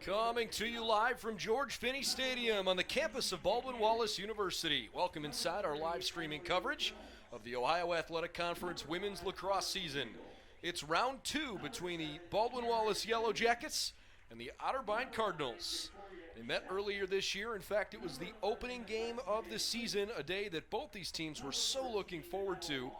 Coming to you live from George Finnie Stadium on the campus of Baldwin Wallace University. Welcome inside our live streaming coverage of the Ohio Athletic Conference Women's Lacrosse season. It's round 2 between the Baldwin Wallace Yellow Jackets and the Otterbein Cardinals. They met earlier this year. In fact, it was the opening game of the season, a day that both these teams were so looking forward to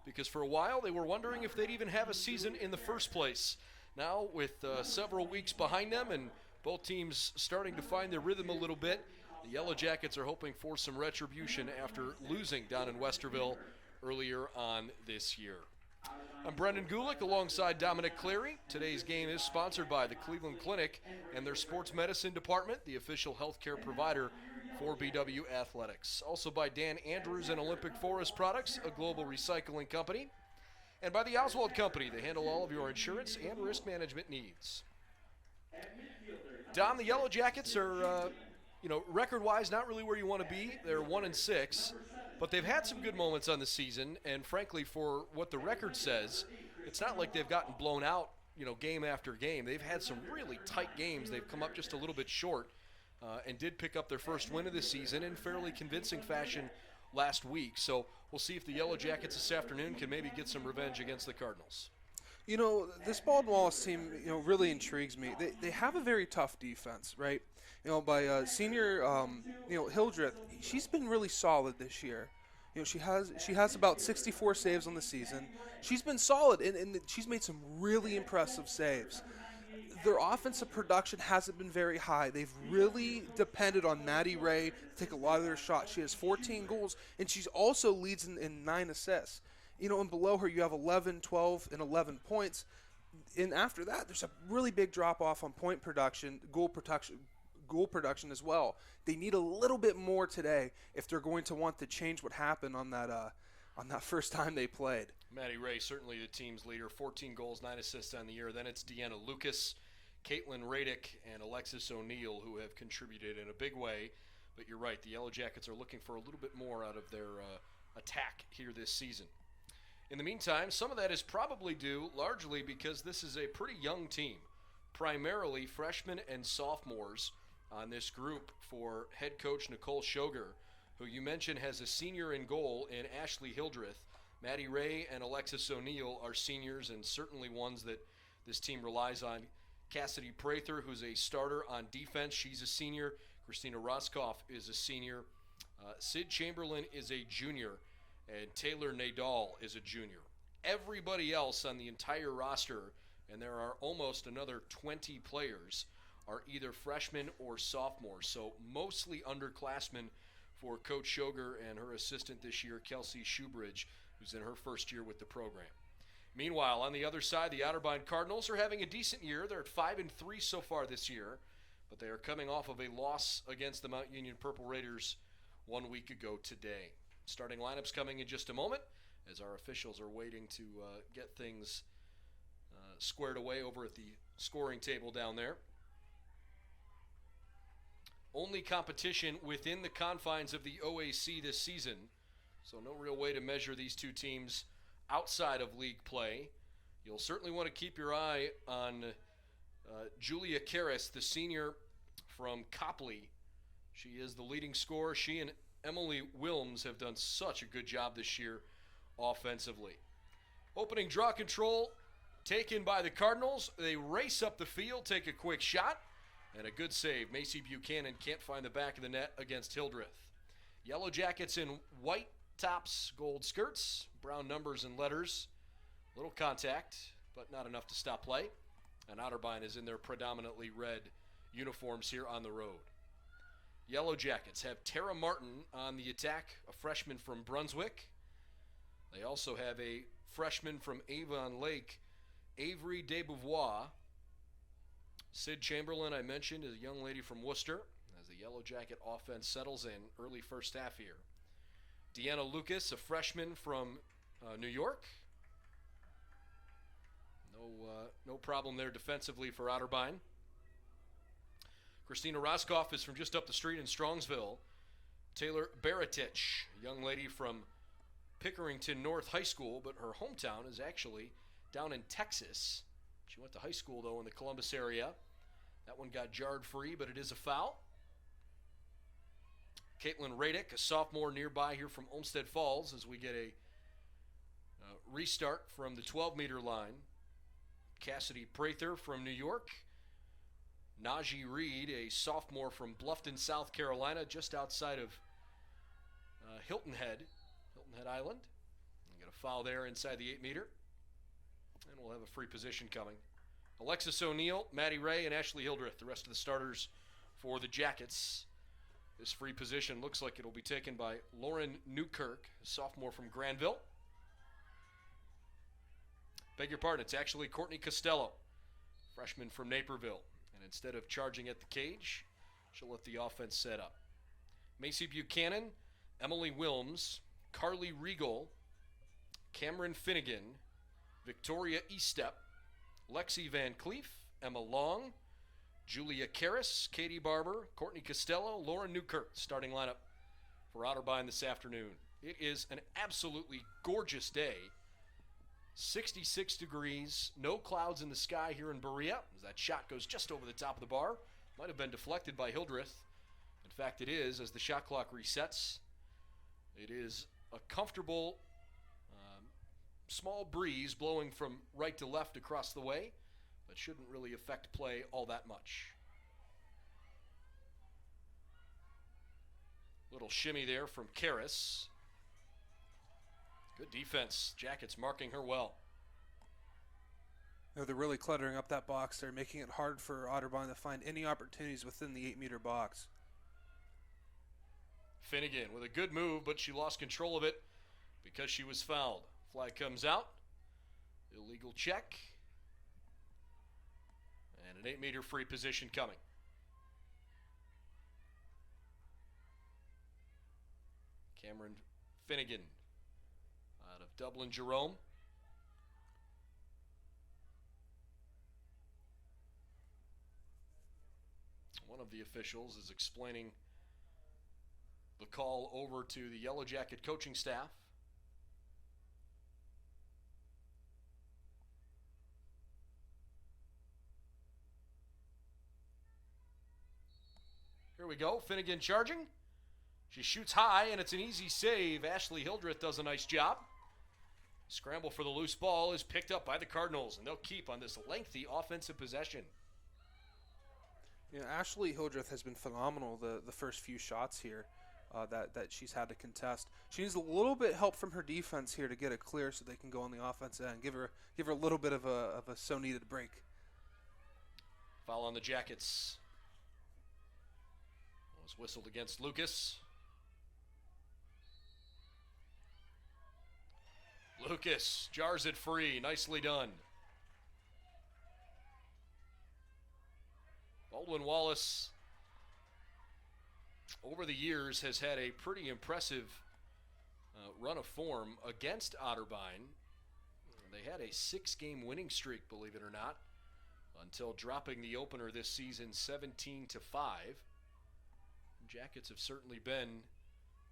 because for a while they were wondering if they'd even have a season in the first place. Now, with several weeks behind them and both teams starting to find their rhythm a little bit, the Yellow Jackets are hoping for some retribution after losing down in Westerville earlier on this year. I'm Brendan Gulick alongside Dominic Cleary. Today's game is sponsored by the Cleveland Clinic and their sports medicine department, the official healthcare provider for BW Athletics. Also by Dan Andrews and Olympic Forest Products, a global recycling company. And by the Oswald Company, they handle all of your insurance and risk management needs. Dom, the Yellow Jackets are, record-wise, not really where you want to be. They're 1-6, but they've had some good moments on the season, and frankly, for what the record says, it's not like they've gotten blown out, game after game. They've had some really tight games. They've come up just a little bit short and did pick up their first win of the season in fairly convincing fashion last week. So we'll see if the Yellow Jackets this afternoon can maybe get some revenge against the Cardinals. This Baldwin Wallace team, really intrigues me. They have a very tough defense, right? By senior, Hildreth, she's been really solid this year. She has about 64 saves on the season. She's been solid, and she's made some really impressive saves. Their offensive production hasn't been very high. They've really depended on Maddie Ray to take a lot of their shots. She has 14 goals, and she also leads in 9 assists. And below her you have 11, 12, and 11 points. And after that, there's a really big drop-off on point production, goal production as well. They need a little bit more today if they're going to want to change what happened on that first time they played. Maddie Ray, certainly the team's leader, 14 goals, 9 assists on the year. Then it's Deanna Lucas, Caitlin Radick, and Alexis O'Neill who have contributed in a big way. But you're right, the Yellow Jackets are looking for a little bit more out of their attack here this season. In the meantime, some of that is probably due largely because this is a pretty young team, primarily freshmen and sophomores on this group for head coach Nicole Shoger, who you mentioned has a senior in goal in Ashley Hildreth. Maddie Ray and Alexis O'Neill are seniors and certainly ones that this team relies on. Cassidy Prather, who's a starter on defense, she's a senior. Christina Roskoff is a senior. Sid Chamberlain is a junior. And Taylor Nadal is a junior. Everybody else on the entire roster, and there are almost another 20 players, are either freshmen or sophomores. So mostly underclassmen for Coach Shoger and her assistant this year, Kelsey Shoebridge, who's in her first year with the program. Meanwhile, on the other side, the Otterbein Cardinals are having a decent year. They're at 5-3 so far this year, but they are coming off of a loss against the Mount Union Purple Raiders 1 week ago today. Starting lineups coming in just a moment as our officials are waiting to get things squared away over at the scoring table down there. Only competition within the confines of the OAC this season, so no real way to measure these two teams outside of league play. You'll certainly want to keep your eye on Julia Karras, the senior from Copley. She is the leading scorer. She and Emily Wilms have done such a good job this year offensively. Opening draw control taken by the Cardinals. They race up the field, take a quick shot, and a good save. Macy Buchanan can't find the back of the net against Hildreth. Yellow Jackets in white tops, gold skirts, brown numbers and letters. Little contact, but not enough to stop play. And Otterbein is in their predominantly red uniforms here on the road. Yellow Jackets have Tara Martin on the attack, a freshman from Brunswick. They also have a freshman from Avon Lake, Avery Desbouvois. Sid Chamberlain, I mentioned, is a young lady from Worcester as the Yellow Jacket offense settles in early first half here. Deanna Lucas, a freshman from New York. No problem there defensively for Otterbein. Christina Roskoff is from just up the street in Strongsville. Taylor Baratich, a young lady from Pickerington North High School, but her hometown is actually down in Texas. She went to high school, though, in the Columbus area. That one got jarred free, but it is a foul. Caitlin Radick, a sophomore nearby here from Olmsted Falls, as we get a restart from the 12-meter line. Cassidy Prather from New York. Najee Reed, a sophomore from Bluffton, South Carolina, just outside of Hilton Head Island. We got a foul there inside the 8-meter. And we'll have a free position coming. Alexis O'Neill, Maddie Ray, and Ashley Hildreth, the rest of the starters for the Jackets. This free position looks like it'll be taken by Lauren Newkirk, a sophomore from Granville. Beg your pardon, it's actually Courtney Costello, freshman from Naperville. And instead of charging at the cage, she'll let the offense set up. Macy Buchanan, Emily Wilms, Carly Regal, Cameron Finnegan, Victoria Eastep, Lexi Van Cleef, Emma Long, Julia Karras, Katie Barber, Courtney Costello, Lauren Newkirk, starting lineup for Otterbein this afternoon. It is an absolutely gorgeous day. 66 degrees, no clouds in the sky here in Berea. As that shot goes just over the top of the bar. Might have been deflected by Hildreth. In fact, it is, as the shot clock resets. It is a comfortable, small breeze blowing from right to left across the way. That shouldn't really affect play all that much. Little shimmy there from Karras. Good defense. Jackets marking her well. They're really cluttering up that box. They're making it hard for Otterbein to find any opportunities within the 8-meter box. Finnegan with a good move, but she lost control of it because she was fouled. Flag comes out. Illegal check. And an 8-meter free position coming. Cameron Finnegan out of Dublin Jerome. One of the officials is explaining the call over to the Yellow Jacket coaching staff. Here we go, Finnegan charging. She shoots high, and it's an easy save. Ashley Hildreth does a nice job. Scramble for the loose ball is picked up by the Cardinals, and they'll keep on this lengthy offensive possession. You know, Ashley Hildreth has been phenomenal the first few shots here that she's had to contest. She needs a little bit help from her defense here to get it clear so they can go on the offense end. Give her a little bit of a so needed break. Foul on the Jackets. Was whistled against Lucas. Lucas jars it free. Nicely done. Baldwin Wallace, over the years, has had a pretty impressive run of form against Otterbein. They had a 6-game winning streak, believe it or not, until dropping the opener this season 17-5. Jackets have certainly been,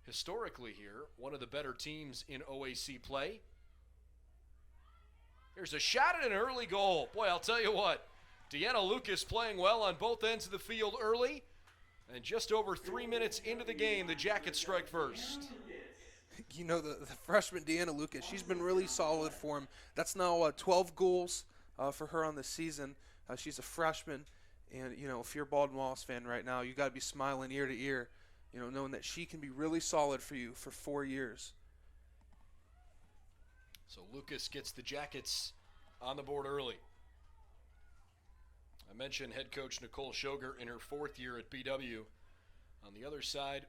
historically here, one of the better teams in OAC play. Here's a shot at an early goal. Boy, I'll tell you what, Deanna Lucas playing well on both ends of the field early. And just over 3 minutes into the game, the Jackets strike first. You know, the freshman Deanna Lucas, she's been really solid for him. That's now 12 goals for her on the season. She's a freshman. And, you know, if you're a Baldwin Wallace fan right now, you got to be smiling ear to ear, you know, knowing that she can be really solid for you for 4 years. So Lucas gets the Jackets on the board early. I mentioned head coach Nicole Shoger in her 4th year at BW. On the other side,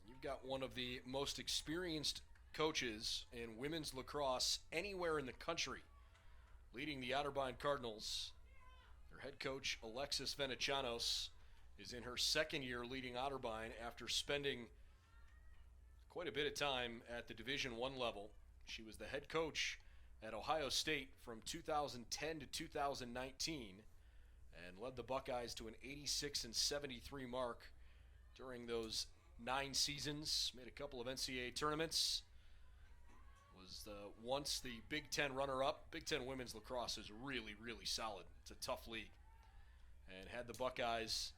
you've got one of the most experienced coaches in women's lacrosse anywhere in the country, leading the Otterbein Cardinals. Their head coach, Alexis Venecianos, is in her 2nd year leading Otterbein after spending quite a bit of time at the Division I level. She was the head coach at Ohio State from 2010 to 2019 and led the Buckeyes to an 86-73 mark during those 9 seasons. Made a couple of NCAA tournaments. Was was once the Big Ten runner-up. Big Ten women's lacrosse is really, really solid. It's a tough league. And had the Buckeyes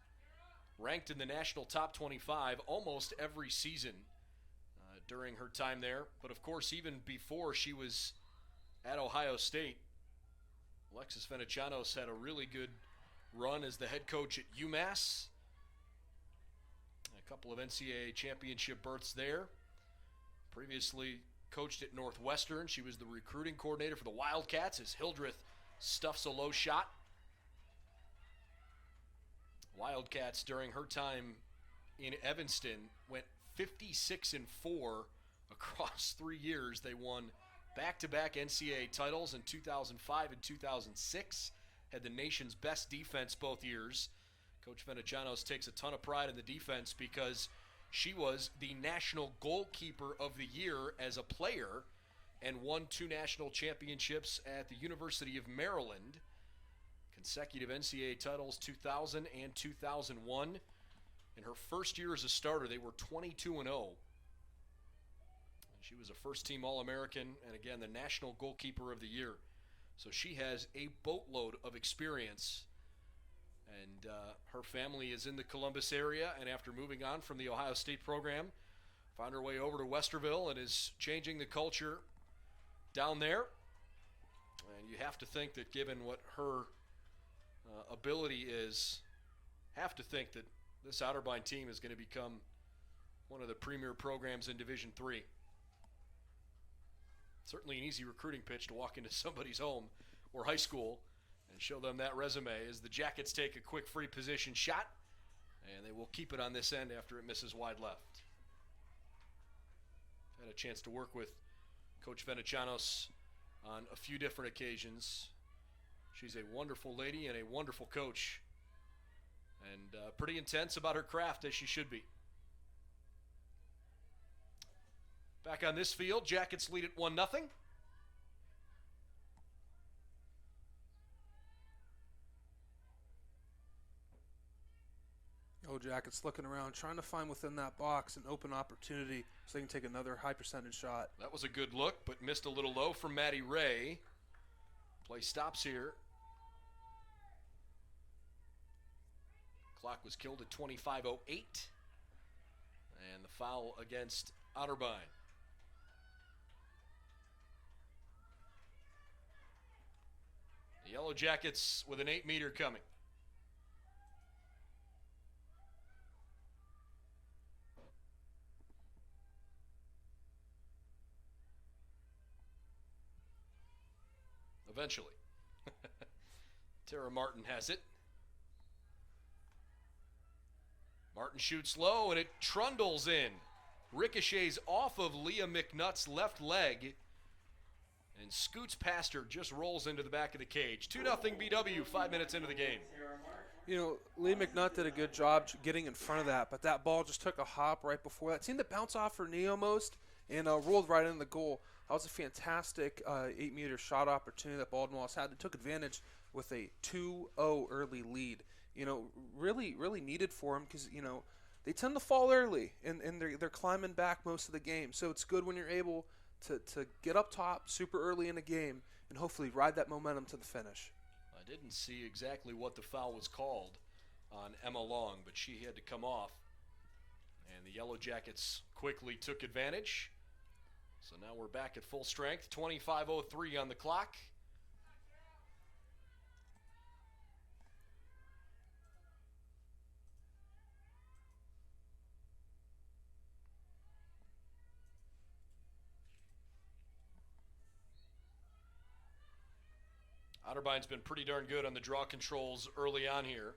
ranked in the national top 25 almost every season during her time there. But, of course, even before she was at Ohio State, Alexis Venecianos had a really good run as the head coach at UMass. A couple of NCAA championship berths there. Previously coached at Northwestern. She was the recruiting coordinator for the Wildcats as Hildreth stuffs a low shot. Wildcats during her time in Evanston went 56-4 across 3 years. They won back-to-back NCAA titles in 2005 and 2006. Had the nation's best defense both years. Coach Venecianos takes a ton of pride in the defense because she was the national goalkeeper of the year as a player and won 2 national championships at the University of Maryland. Consecutive NCAA titles, 2000 and 2001. In her first year as a starter, they were 22-0. She was a first-team All-American and, again, the national goalkeeper of the year. So she has a boatload of experience. And her family is in the Columbus area, and after moving on from the Ohio State program, found her way over to Westerville and is changing the culture down there. And you have to think that given what her ability is, have to think that this Otterbein team is going to become one of the premier programs in Division III. Certainly an easy recruiting pitch to walk into somebody's home or high school and show them that resume as the Jackets take a quick free position shot, and they will keep it on this end after it misses wide left. Had a chance to work with Coach Venecianos on a few different occasions. She's a wonderful lady and a wonderful coach, and pretty intense about her craft, as she should be. Back on this field, Jackets lead at 1-0. Jackets looking around, trying to find within that box an open opportunity so they can take another high percentage shot. That was a good look, but missed a little low from Maddie Ray. Play stops here. Clock was killed at 25:08. And the foul against Otterbein. The Yellow Jackets with an 8-meter coming. Eventually. Tara Martin has it. Martin shoots low, and it trundles in. Ricochets off of Leah McNutt's left leg. And scoots past her, just rolls into the back of the cage. 2-0 BW, 5 minutes into the game. You know, Leah McNutt did a good job getting in front of that, but that ball just took a hop right before that. Seemed to bounce off her knee almost and rolled right into the goal. That was a fantastic 8-meter shot opportunity that Baldwin Wallace had. They took advantage with a 2-0 early lead. You know, really, really needed for them because, you know, they tend to fall early and they're climbing back most of the game. So it's good when you're able to get up top super early in the game and hopefully ride that momentum to the finish. I didn't see exactly what the foul was called on Emma Long, but she had to come off. And the Yellow Jackets quickly took advantage. So now we're back at full strength. 25:03 on the clock. Otterbein's been pretty darn good on the draw controls early on here.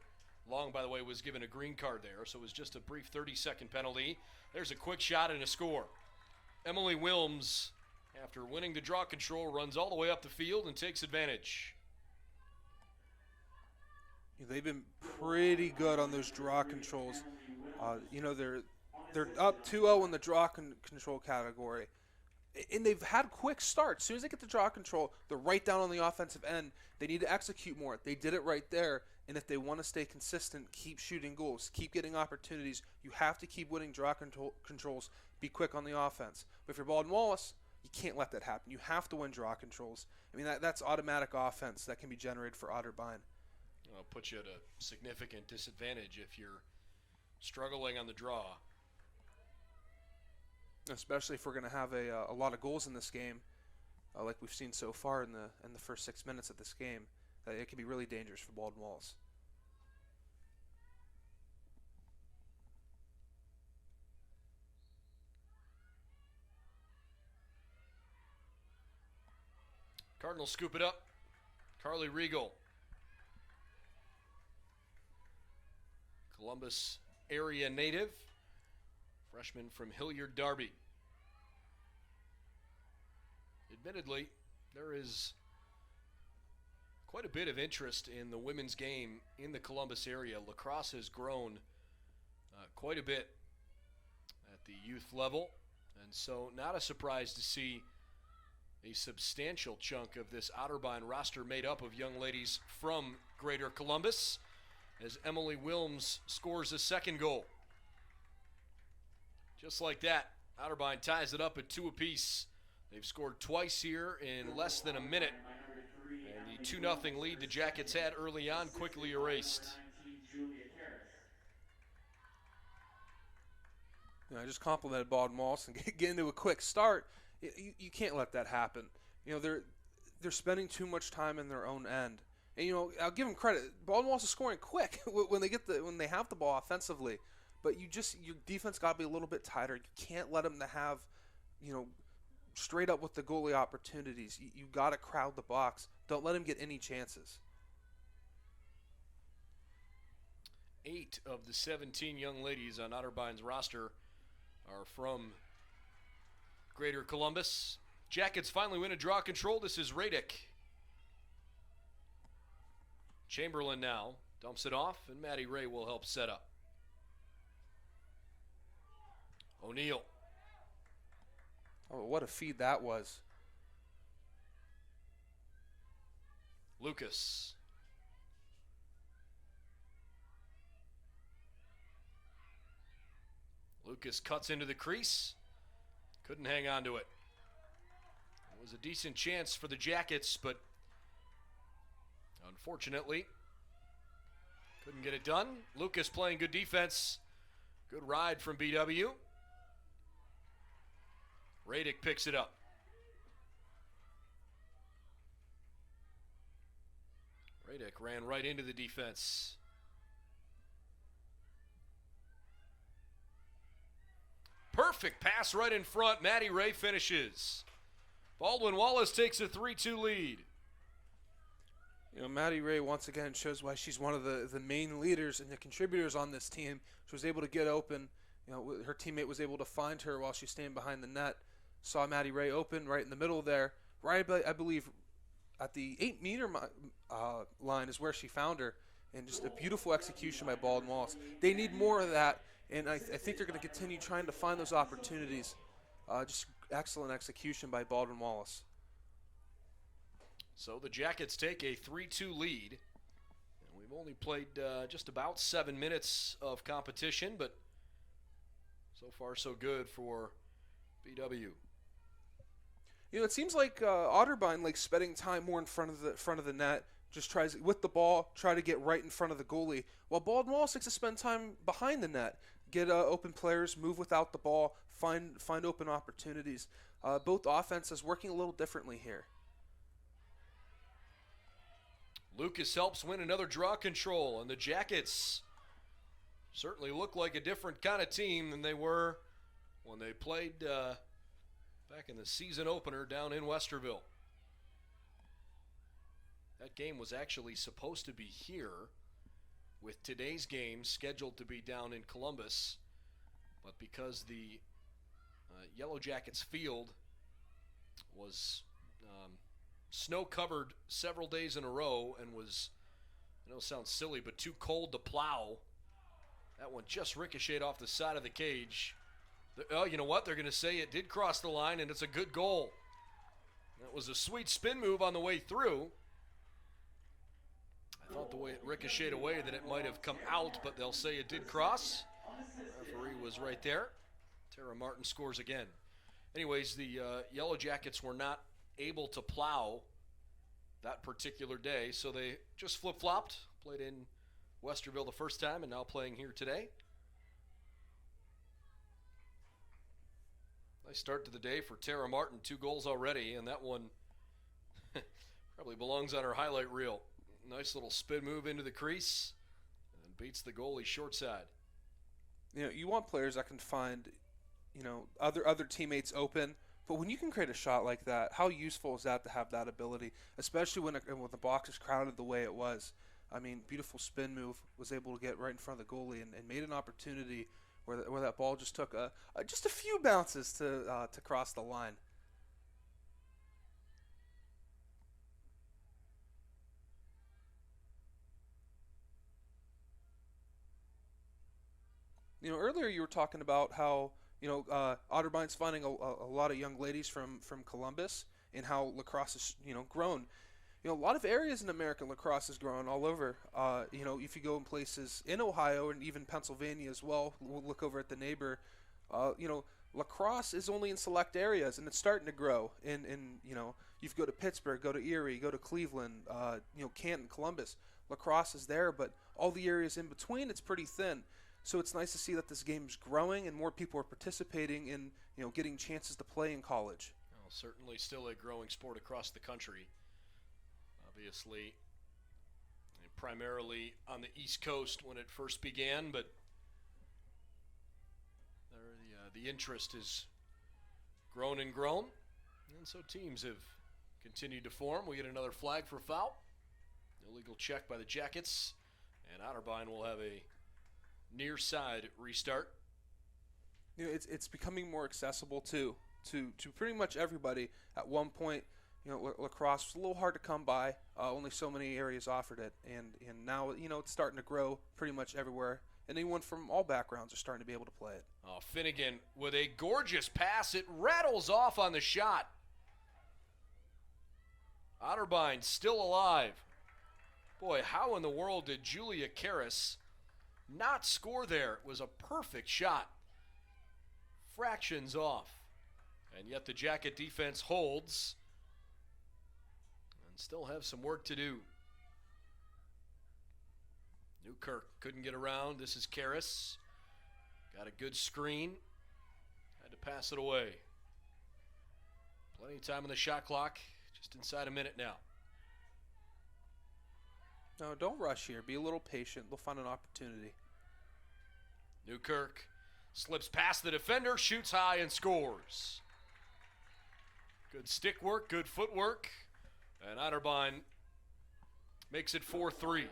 Long, by the way, was given a green card there, so it was just a brief 30-second penalty. There's a quick shot and a score. Emily Wilms, after winning the draw control, runs all the way up the field and takes advantage. They've been pretty good on those draw controls. You know, they're up 2-0 in the draw control category. And they've had quick starts. As soon as they get the draw control, they're right down on the offensive end. They need to execute more. They did it right there. And if they want to stay consistent, keep shooting goals, keep getting opportunities, you have to keep winning draw controls, be quick on the offense. But if you're Baldwin Wallace, You can't let that happen. You have to win draw controls. I mean, that's automatic offense that can be generated for Otterbein. It'll put you at a significant disadvantage if you're struggling on the draw. Especially if we're going to have a lot of goals in this game, like we've seen so far in the first 6 minutes of this game. It can be really dangerous for Baldwin Wallace. Cardinals scoop it up. Carly Regal, Columbus area native, freshman from Hilliard Darby. Admittedly, there is quite a bit of interest in the women's game in the Columbus area. Lacrosse has grown quite a bit at the youth level, and so not a surprise to see a substantial chunk of this Otterbein roster made up of young ladies from Greater Columbus, as Emily Wilms scores a second goal. Just like that, Otterbein ties it up at 2 apiece. They've scored twice here in less than a minute, and the 2-0 lead the Jackets had early on quickly erased. I just complimented Baldwin Wallace and get into a quick start. You can't let that happen. They're spending too much time in their own end. And I'll give them credit. Baldwin Wallace is scoring quick when they have the ball offensively. But your defense got to be a little bit tighter. You can't let them to have, straight up with the goalie opportunities. You got to crowd the box. Don't let him get any chances. 8 of the 17 young ladies on Otterbein's roster are from Greater Columbus. Jackets finally win a draw control. This is Radick. Chamberlain now dumps it off, and Maddie Ray will help set up. O'Neill. Oh, what a feed that was. Lucas. Lucas cuts into the crease. Couldn't hang on to it. It was a decent chance for the Jackets, but unfortunately, couldn't get it done. Lucas playing good defense. Good ride from BW. Radick picks it up. Radick ran right into the defense. Perfect pass right in front. Maddie Ray finishes. Baldwin Wallace takes a 3-2 lead. Maddie Ray once again shows why she's one of the main leaders and the contributors on this team. She was able to get open. Her teammate was able to find her while she's staying behind the net. Saw Maddie Ray open right in the middle there. Right, I believe, at the 8-meter line is where she found her. And just a beautiful execution by Baldwin Wallace. They need more of that. And I think they're going to continue trying to find those opportunities. Just excellent execution by Baldwin Wallace. So the Jackets take a 3-2 lead. And we've only played just about 7 minutes of competition, but so far so good for BW. It seems like Otterbein spending time more in front of the net. Just tries with the ball, try to get right in front of the goalie. While Baldwin Wallace likes to spend time behind the net, get open players, move without the ball, find open opportunities. Both offenses working a little differently here. Lucas helps win another draw control, and the Jackets certainly look like a different kind of team than they were when they played back in the season opener down in Westerville. That game was actually supposed to be here, with today's game scheduled to be down in Columbus, but because the Yellow Jackets field was snow-covered several days in a row and was, I know it sounds silly, but too cold to plow, that one just ricocheted off the side of the cage. Oh, you know what? They're going to say it did cross the line, and it's a good goal. That was a sweet spin move on the way through. I thought the way it ricocheted away that it might have come out, but they'll say it did cross. The referee was right there. Tara Martin scores again. anyways, the Yellow Jackets were not able to plow that particular day, so they just flip-flopped, played in Westerville the first time, and now playing here today. Nice start to the day for Tara Martin, 2 goals already, and that one probably belongs on her highlight reel. Nice little spin move into the crease and beats the goalie short side. You want players that can find, other teammates open. But when you can create a shot like that, how useful is that to have that ability, especially when the box is crowded the way it was? I mean, beautiful spin move, was able to get right in front of the goalie and made an opportunity where that ball just took just a few bounces to cross the line. Earlier you were talking about how Otterbein's finding a lot of young ladies from Columbus, and how lacrosse has grown. A lot of areas in America, lacrosse is growing all over. If you go in places in Ohio and even Pennsylvania as well, we'll look over at the neighbor. Lacrosse is only in select areas, and it's starting to grow. And you go to Pittsburgh, go to Erie, go to Cleveland, Canton, Columbus. Lacrosse is there, but all the areas in between, it's pretty thin. So it's nice to see that this game is growing and more people are participating in, getting chances to play in college. Well, certainly still a growing sport across the country. Obviously, primarily on the East Coast when it first began, but the interest has grown and grown, and so teams have continued to form. We get another flag for foul. Illegal check by the Jackets, and Otterbein will have a near side restart. It's becoming more accessible to pretty much everybody. At one point, lacrosse was a little hard to come by. Only so many areas offered it, and now it's starting to grow pretty much everywhere. And anyone from all backgrounds are starting to be able to play it. Oh, Finnegan with a gorgeous pass. It rattles off on the shot. Otterbein still alive. Boy, how in the world did Julia Karras not score there? It was a perfect shot. Fractions off. And yet the Jacket defense holds and still have some work to do. Newkirk couldn't get around. This is Karras. Got a good screen. Had to pass it away. Plenty of time on the shot clock. Just inside a minute now. No, don't rush here. Be a little patient. They'll find an opportunity. Newkirk slips past the defender, shoots high, and scores. Good stick work, good footwork. And Otterbein makes it 4-3.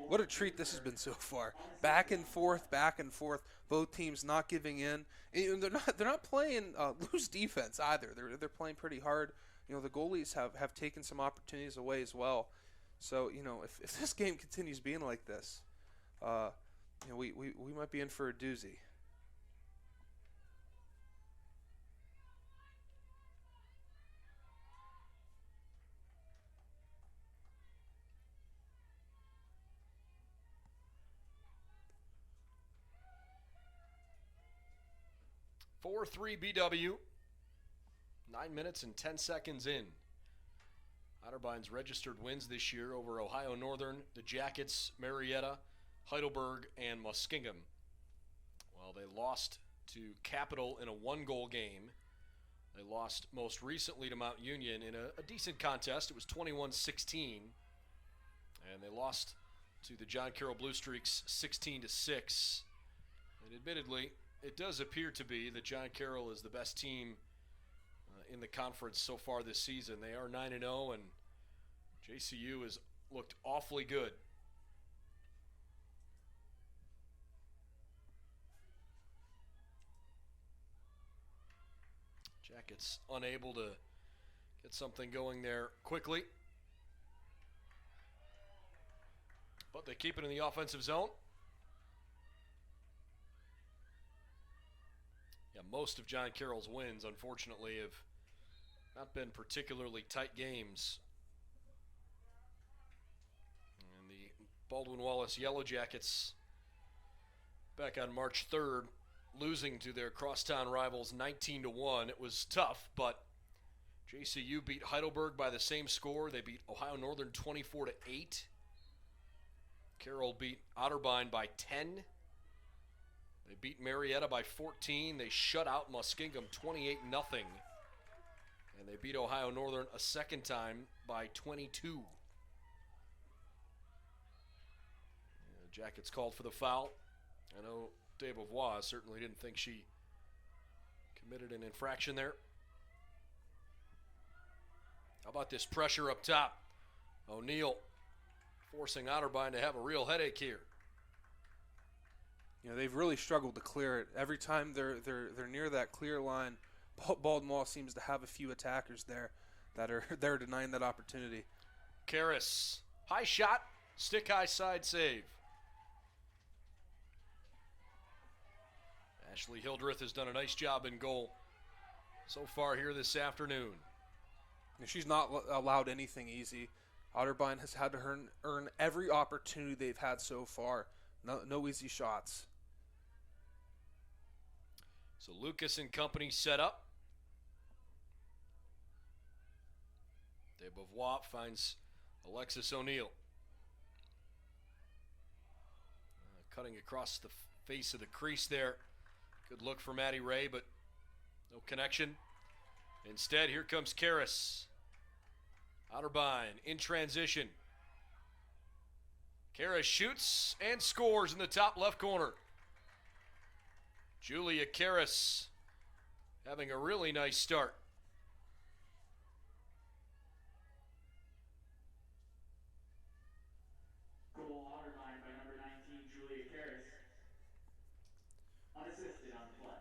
What a treat this has been so far. Back and forth, back and forth. Both teams not giving in. And they're not playing loose defense either. They're playing pretty hard. The goalies have taken some opportunities away as well. So if this game continues being like this, we might be in for a doozy. (4-3) BW. 9 minutes and 10 seconds in. Otterbein's registered wins this year over Ohio Northern, the Jackets, Marietta, Heidelberg, and Muskingum. Well, they lost to Capital in a 1-goal game. They lost most recently to Mount Union in a decent contest. It was 21-16. And they lost to the John Carroll Blue Streaks 16-6. And admittedly, it does appear to be that John Carroll is the best team in the conference so far this season. They are 9-0, and JCU has looked awfully good. Jackets unable to get something going there quickly. But they keep it in the offensive zone. Yeah, most of John Carroll's wins, unfortunately, have not been particularly tight games. And the Baldwin Wallace Yellow Jackets, back on March 3rd, losing to their crosstown rivals 19-1. It was tough, but JCU beat Heidelberg by the same score. They beat Ohio Northern 24-8. Carroll beat Otterbein by 10. They beat Marietta by 14. They shut out Muskingum 28-0. And they beat Ohio Northern a second time by 22. The Jackets called for the foul. I know Dave Beauvoir certainly didn't think she committed an infraction there. How about this pressure up top? O'Neal forcing Otterbein to have a real headache here. You know, they've really struggled to clear it. Every time they're near that clear line, Baldwin Wallace seems to have a few attackers there that are they're denying that opportunity. Karras, high shot, stick high side save. Ashley Hildreth has done a nice job in goal so far here this afternoon. She's not allowed anything easy. Otterbein has had to earn every opportunity they've had so far. No easy shots. So Lucas and company set up. De Beauvoir finds Alexis O'Neal. Cutting across the face of the crease there. Good look for Maddie Ray, but no connection. Instead, here comes Karras. Otterbein in transition. Karras shoots and scores in the top left corner. Julia Karras having a really nice start. Goal Otterbein by number 19, Julia Karras. Unassisted on the play.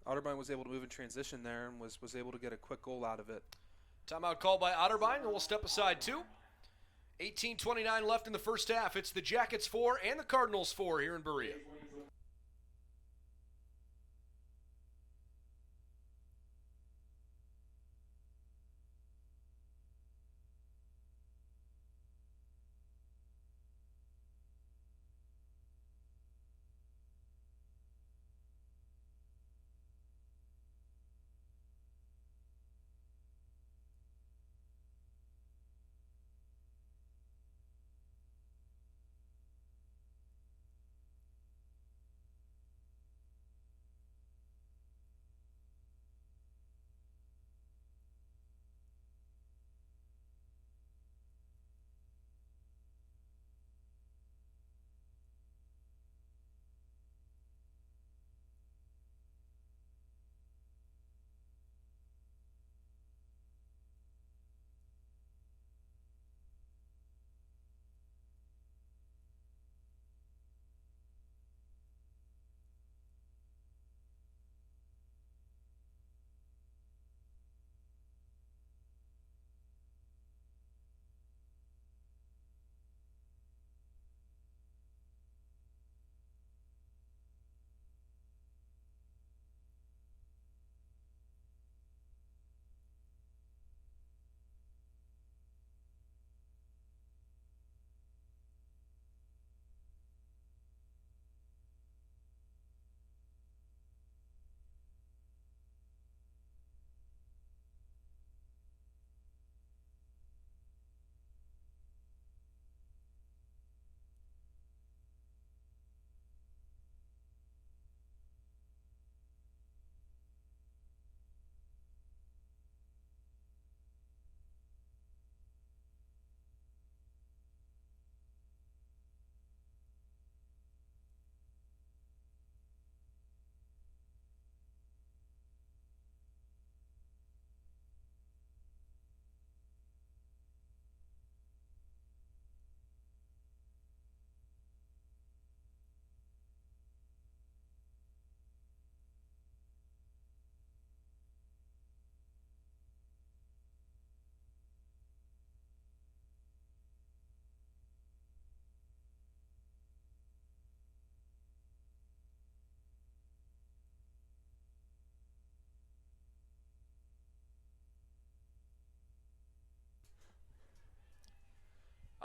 Otterbein was able to move in transition there and was able to get a quick goal out of it. Timeout called by Otterbein, and we'll step aside too. 18:29 left in the first half. It's the Jackets 4 and the Cardinals 4 here in Berea.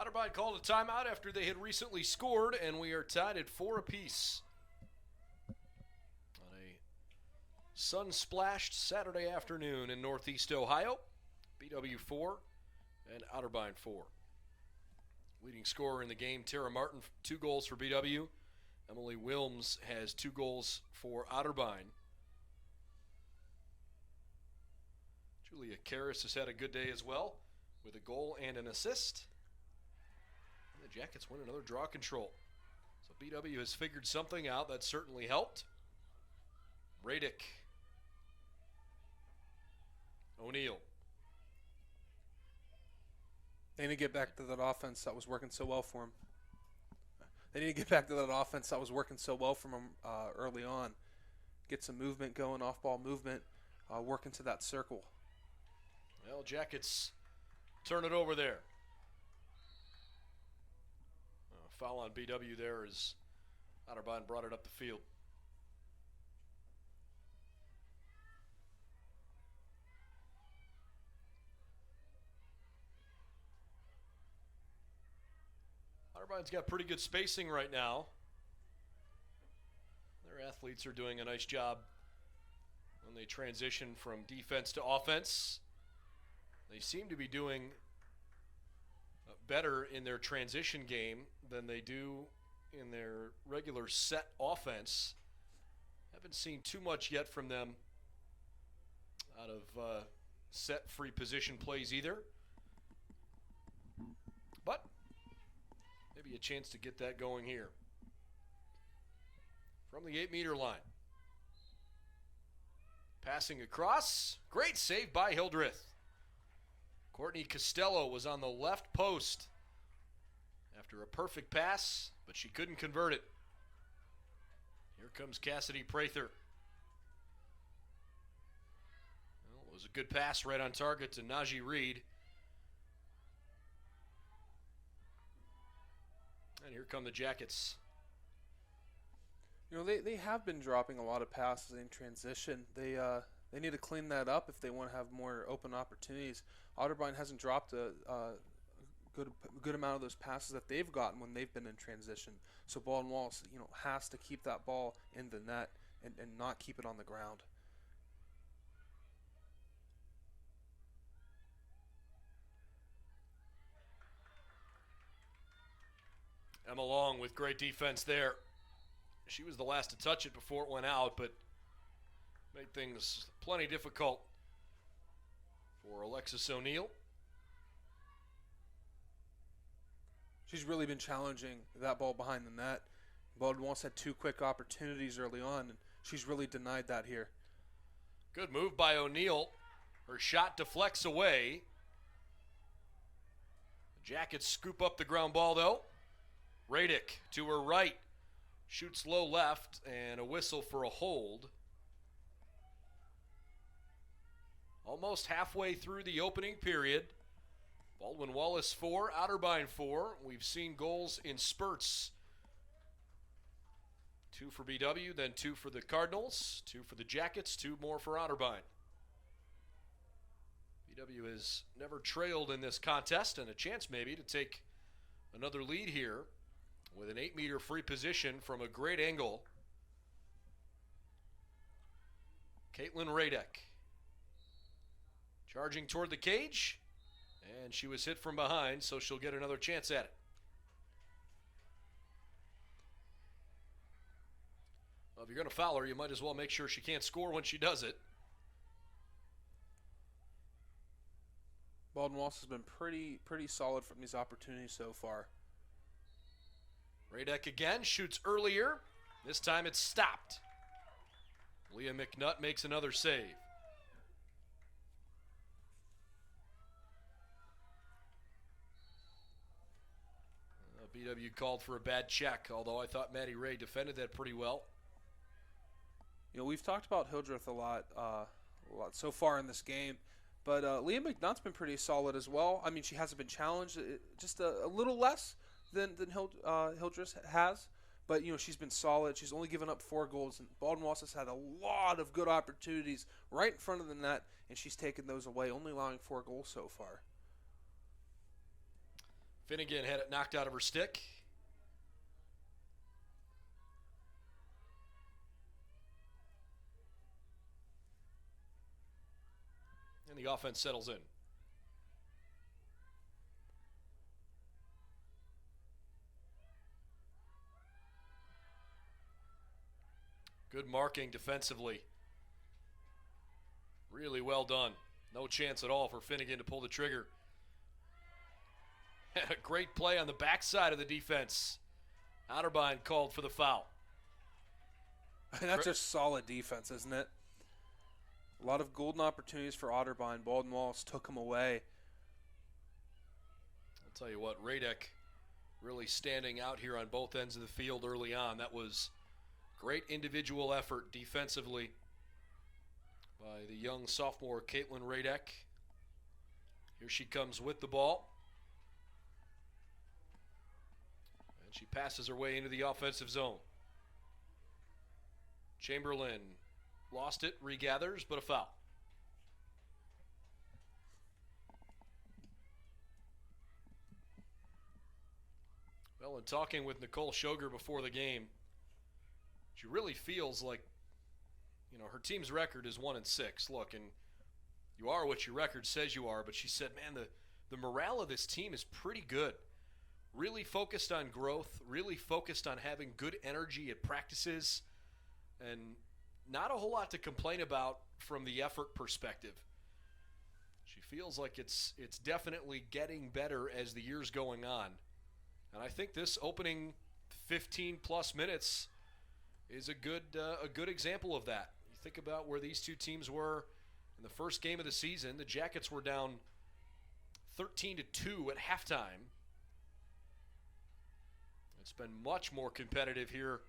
Otterbein called a timeout after they had recently scored, and we are tied at 4 apiece. On a sun-splashed Saturday afternoon in Northeast Ohio, BW 4 and Otterbein 4. Leading scorer in the game, Tara Martin, 2 goals for BW. Emily Wilms has 2 goals for Otterbein. Julia Karras has had a good day as well, with a goal and an assist. And the Jackets win another draw control. So BW has figured something out that certainly helped. Radick. O'Neill. They need to get back to that offense that was working so well for him. They need to get back to that offense that was working so well for them early on. Get some movement going, off-ball movement, work into that circle. Well, Jackets turn it over there. Foul on BW there as Otterbein brought it up the field. Otterbein's got pretty good spacing right now. Their athletes are doing a nice job when they transition from defense to offense. They seem to be doing better in their transition game than they do in their regular set offense. Haven't seen too much yet from them out of set free position plays either. But maybe a chance to get that going here. From the 8-meter line. Passing across. Great save by Hildreth. Courtney Costello was on the left post after a perfect pass, but she couldn't convert it. Here comes Cassidy Prather. Well, it was a good pass right on target to Najee Reed. And here come the Jackets. You know, they have been dropping a lot of passes in transition. They need to clean that up if they want to have more open opportunities. Otterbein hasn't dropped a good amount of those passes that they've gotten when they've been in transition. So Baldwin Wallace, has to keep that ball in the net and not keep it on the ground. Emma Long with great defense there. She was the last to touch it before it went out, but made things plenty difficult for Alexis O'Neill. She's really been challenging that ball behind the net. Baldwin Wallace had 2 quick opportunities early on, and she's really denied that here. Good move by O'Neill. Her shot deflects away. The Jackets scoop up the ground ball, though. Radick to her right. Shoots low left, and a whistle for a hold. Almost halfway through the opening period. Baldwin Wallace 4, Otterbein 4. We've seen goals in spurts. 2 for BW, then 2 for the Cardinals, 2 for the Jackets, 2 more for Otterbein. BW has never trailed in this contest, and a chance maybe to take another lead here with an 8-meter free position from a great angle. Caitlin Radek charging toward the cage, and she was hit from behind, so she'll get another chance at it. Well, if you're going to foul her, you might as well make sure she can't score when she does it. Baldwin Wallace has been pretty solid from these opportunities so far. Radek again shoots earlier. This time it's stopped. Leah McNutt makes another save. BW called for a bad check, although I thought Maddie Ray defended that pretty well. We've talked about Hildreth a lot so far in this game, but Leah McNutt's been pretty solid as well. I mean, she hasn't been challenged, just a little less than Hildreth has, but she's been solid. She's only given up 4 goals, and Baldwin Wallace has had a lot of good opportunities right in front of the net, and she's taken those away, only allowing 4 goals so far. Finnegan had it knocked out of her stick. And the offense settles in. Good marking defensively. Really well done. No chance at all for Finnegan to pull the trigger. A great play on the backside of the defense. Otterbein called for the foul. That's just solid defense, isn't it? A lot of golden opportunities for Otterbein. Baldwin Wallace took them away. I'll tell you what, Radek really standing out here on both ends of the field early on. That was great individual effort defensively by the young sophomore Caitlin Radek. Here she comes with the ball. And she passes her way into the offensive zone. Chamberlain lost it, regathers, but a foul. Well, in talking with Nicole Shoger before the game, she really feels like, you know, her team's record is 1-6. Look, and you are what your record says you are, but she said, man, the morale of this team is pretty good. Really focused on growth, really focused on having good energy at practices, and not a whole lot to complain about from the effort perspective. She feels like it's definitely getting better as the year's going on. And I think this opening 15-plus minutes is a good example of that. You think about where these two teams were in the first game of the season. The Jackets were down 13-2 at halftime. It's been much more competitive here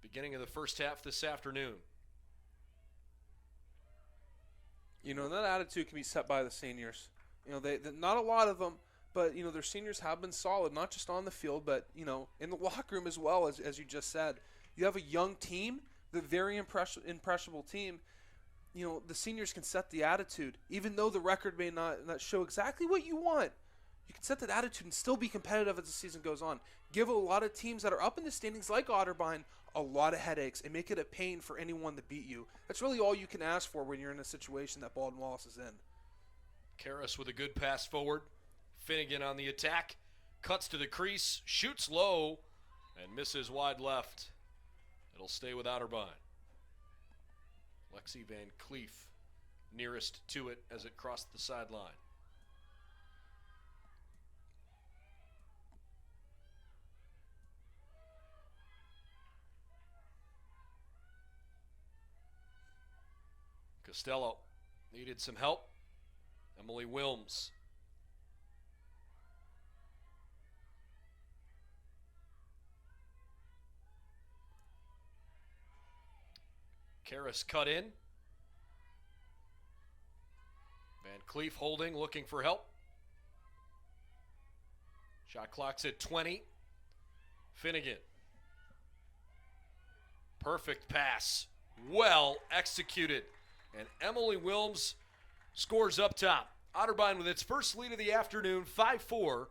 beginning of the first half this afternoon. You know, that attitude can be set by the seniors. You know, they not a lot of them, but, you know, their seniors have been solid, not just on the field, but, you know, in the locker room as well, as you just said. You have a young team, the very impressionable team. You know, the seniors can set the attitude. Even though the record may not show exactly what you want, you can set that attitude and still be competitive as the season goes on. Give a lot of teams that are up in the standings like Otterbein a lot of headaches and make it a pain for anyone to beat you. That's really all you can ask for when you're in a situation that Baldwin Wallace is in. Karras with a good pass forward. Finnegan on the attack. Cuts to the crease. Shoots low. And misses wide left. It'll stay with Otterbein. Lexi Van Cleef nearest to it as it crossed the sideline. Costello needed some help. Emily Wilms. Karras cut in. Van Cleef holding, looking for help. Shot clock's at 20. Finnegan. Perfect pass. Well executed. And Emily Wilms scores up top. Otterbein with its first lead of the afternoon, 5-4,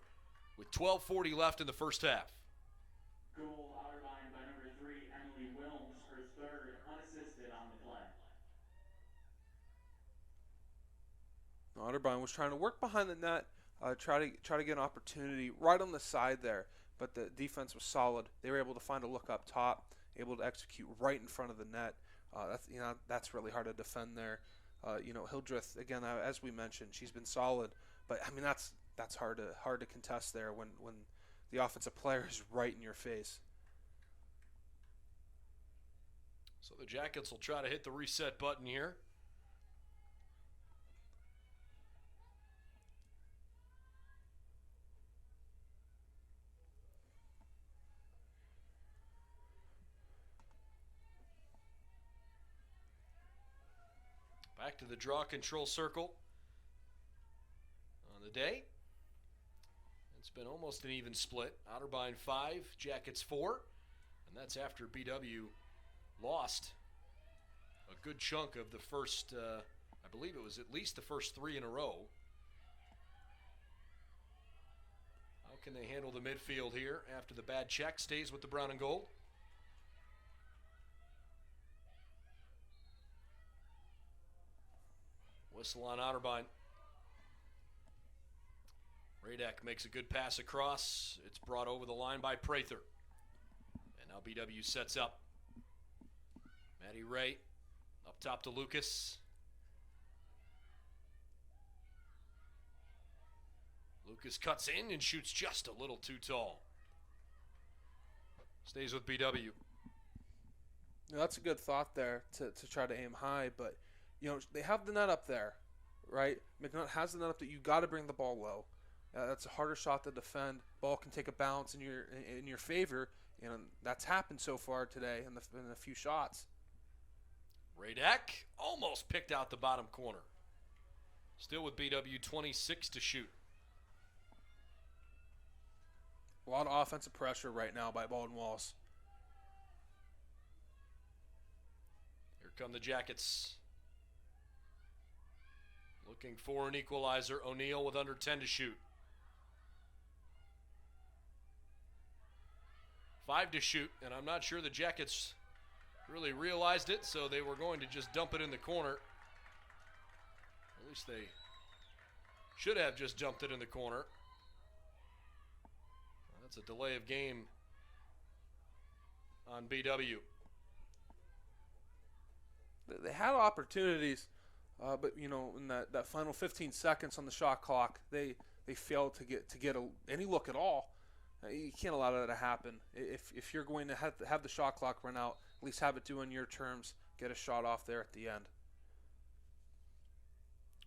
with 12:40 left in the first half. Goal Otterbein by number 3, Emily Wilms, her third unassisted on the play. Otterbein was trying to work behind the net, try to get an opportunity right on the side there, but the defense was solid. They were able to find a look up top, able to execute right in front of the net. That's really hard to defend there. Hildreth, again, as we mentioned, she's been solid, but I mean that's hard to contest there when the offensive player is right in your face. So the Jackets will try to hit the reset button here. Back to the draw control circle on the day. It's been almost an even split. Otterbein 5, Jackets 4. And that's after BW lost a good chunk of the first, I believe it was at least the first 3 in a row. Now can they handle the midfield here after the bad check? Stays with the brown and gold. Whistle on Otterbein. Radek makes a good pass across. It's brought over the line by Prather. And now BW sets up. Matty Ray up top to Lucas. Lucas cuts in and shoots just a little too tall. Stays with BW. That's a good thought there to try to aim high, but they have the net up there, right? McNutt has the net up that you got to bring the ball low. That's a harder shot to defend. Ball can take a bounce in your favor, and that's happened so far today in a few shots. Radek almost picked out the bottom corner. Still with BW, 26 to shoot. A lot of offensive pressure right now by Baldwin Wallace. Here come the Jackets. Looking for an equalizer. O'Neal with under 10 to shoot. 5 to shoot, and I'm not sure the Jackets really realized it, so they were going to just dump it in the corner. At least they should have just dumped it in the corner. That's a delay of game on BW. They had opportunities, but in that final 15 seconds on the shot clock, they failed to get any look at all. You can't allow that to happen. If you're going to have the shot clock run out, at least have it do on your terms. Get a shot off there at the end.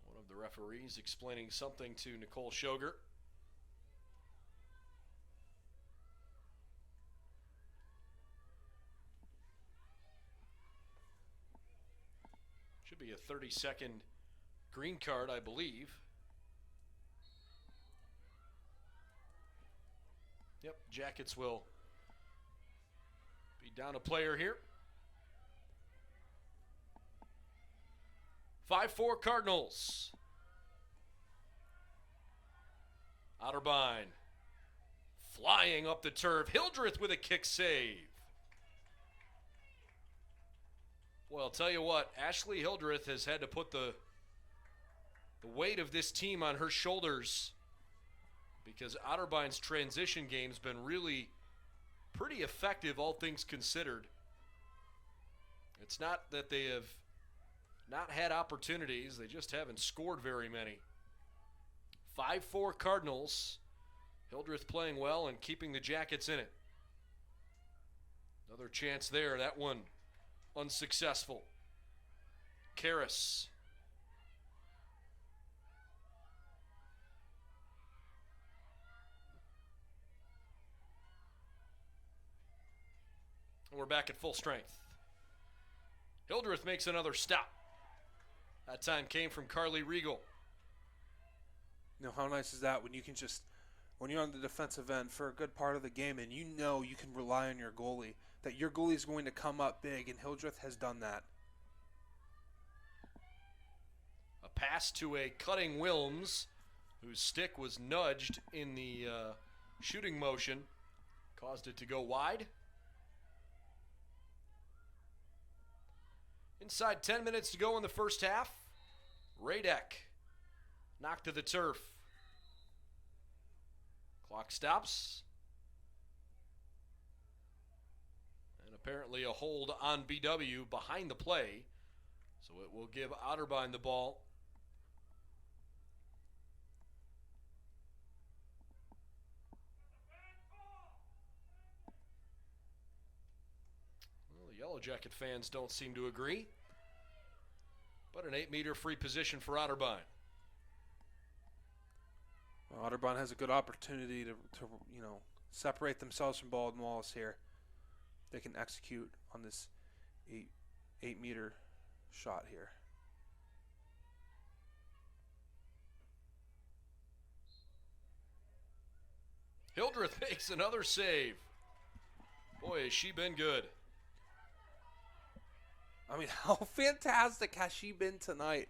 One of the referees explaining something to Nicole Shoger. Should be a 30-second green card, I believe. Yep, Jackets will be down a player here. 5-4 Cardinals. Otterbein flying up the turf. Hildreth with a kick save. Well, I'll tell you what, Ashley Hildreth has had to put the weight of this team on her shoulders, because Otterbein's transition game's been really pretty effective, all things considered. It's not that they have not had opportunities, they just haven't scored very many. 5-4 Cardinals. Hildreth playing well and keeping the Jackets in it. Another chance there, that one unsuccessful. Karras. And we're back at full strength. Hildreth makes another stop. That time came from Carly Regal. How nice is that when when you're on the defensive end for a good part of the game and you can rely on your goalie, that your goalie is going to come up big, and Hildreth has done that. A pass to a cutting Wilms, whose stick was nudged in the shooting motion, caused it to go wide. Inside 10 minutes to go in the first half. Radek knocked to the turf. Clock stops. And apparently a hold on BW behind the play. So it will give Otterbein the ball. Well, the Yellow Jacket fans don't seem to agree. But an 8-meter free position for Otterbein. Well, Otterbein has a good opportunity to separate themselves from Baldwin Wallace here. They can execute on this 8-meter shot here. Hildreth makes another save. Boy, has she been good. How fantastic has she been tonight?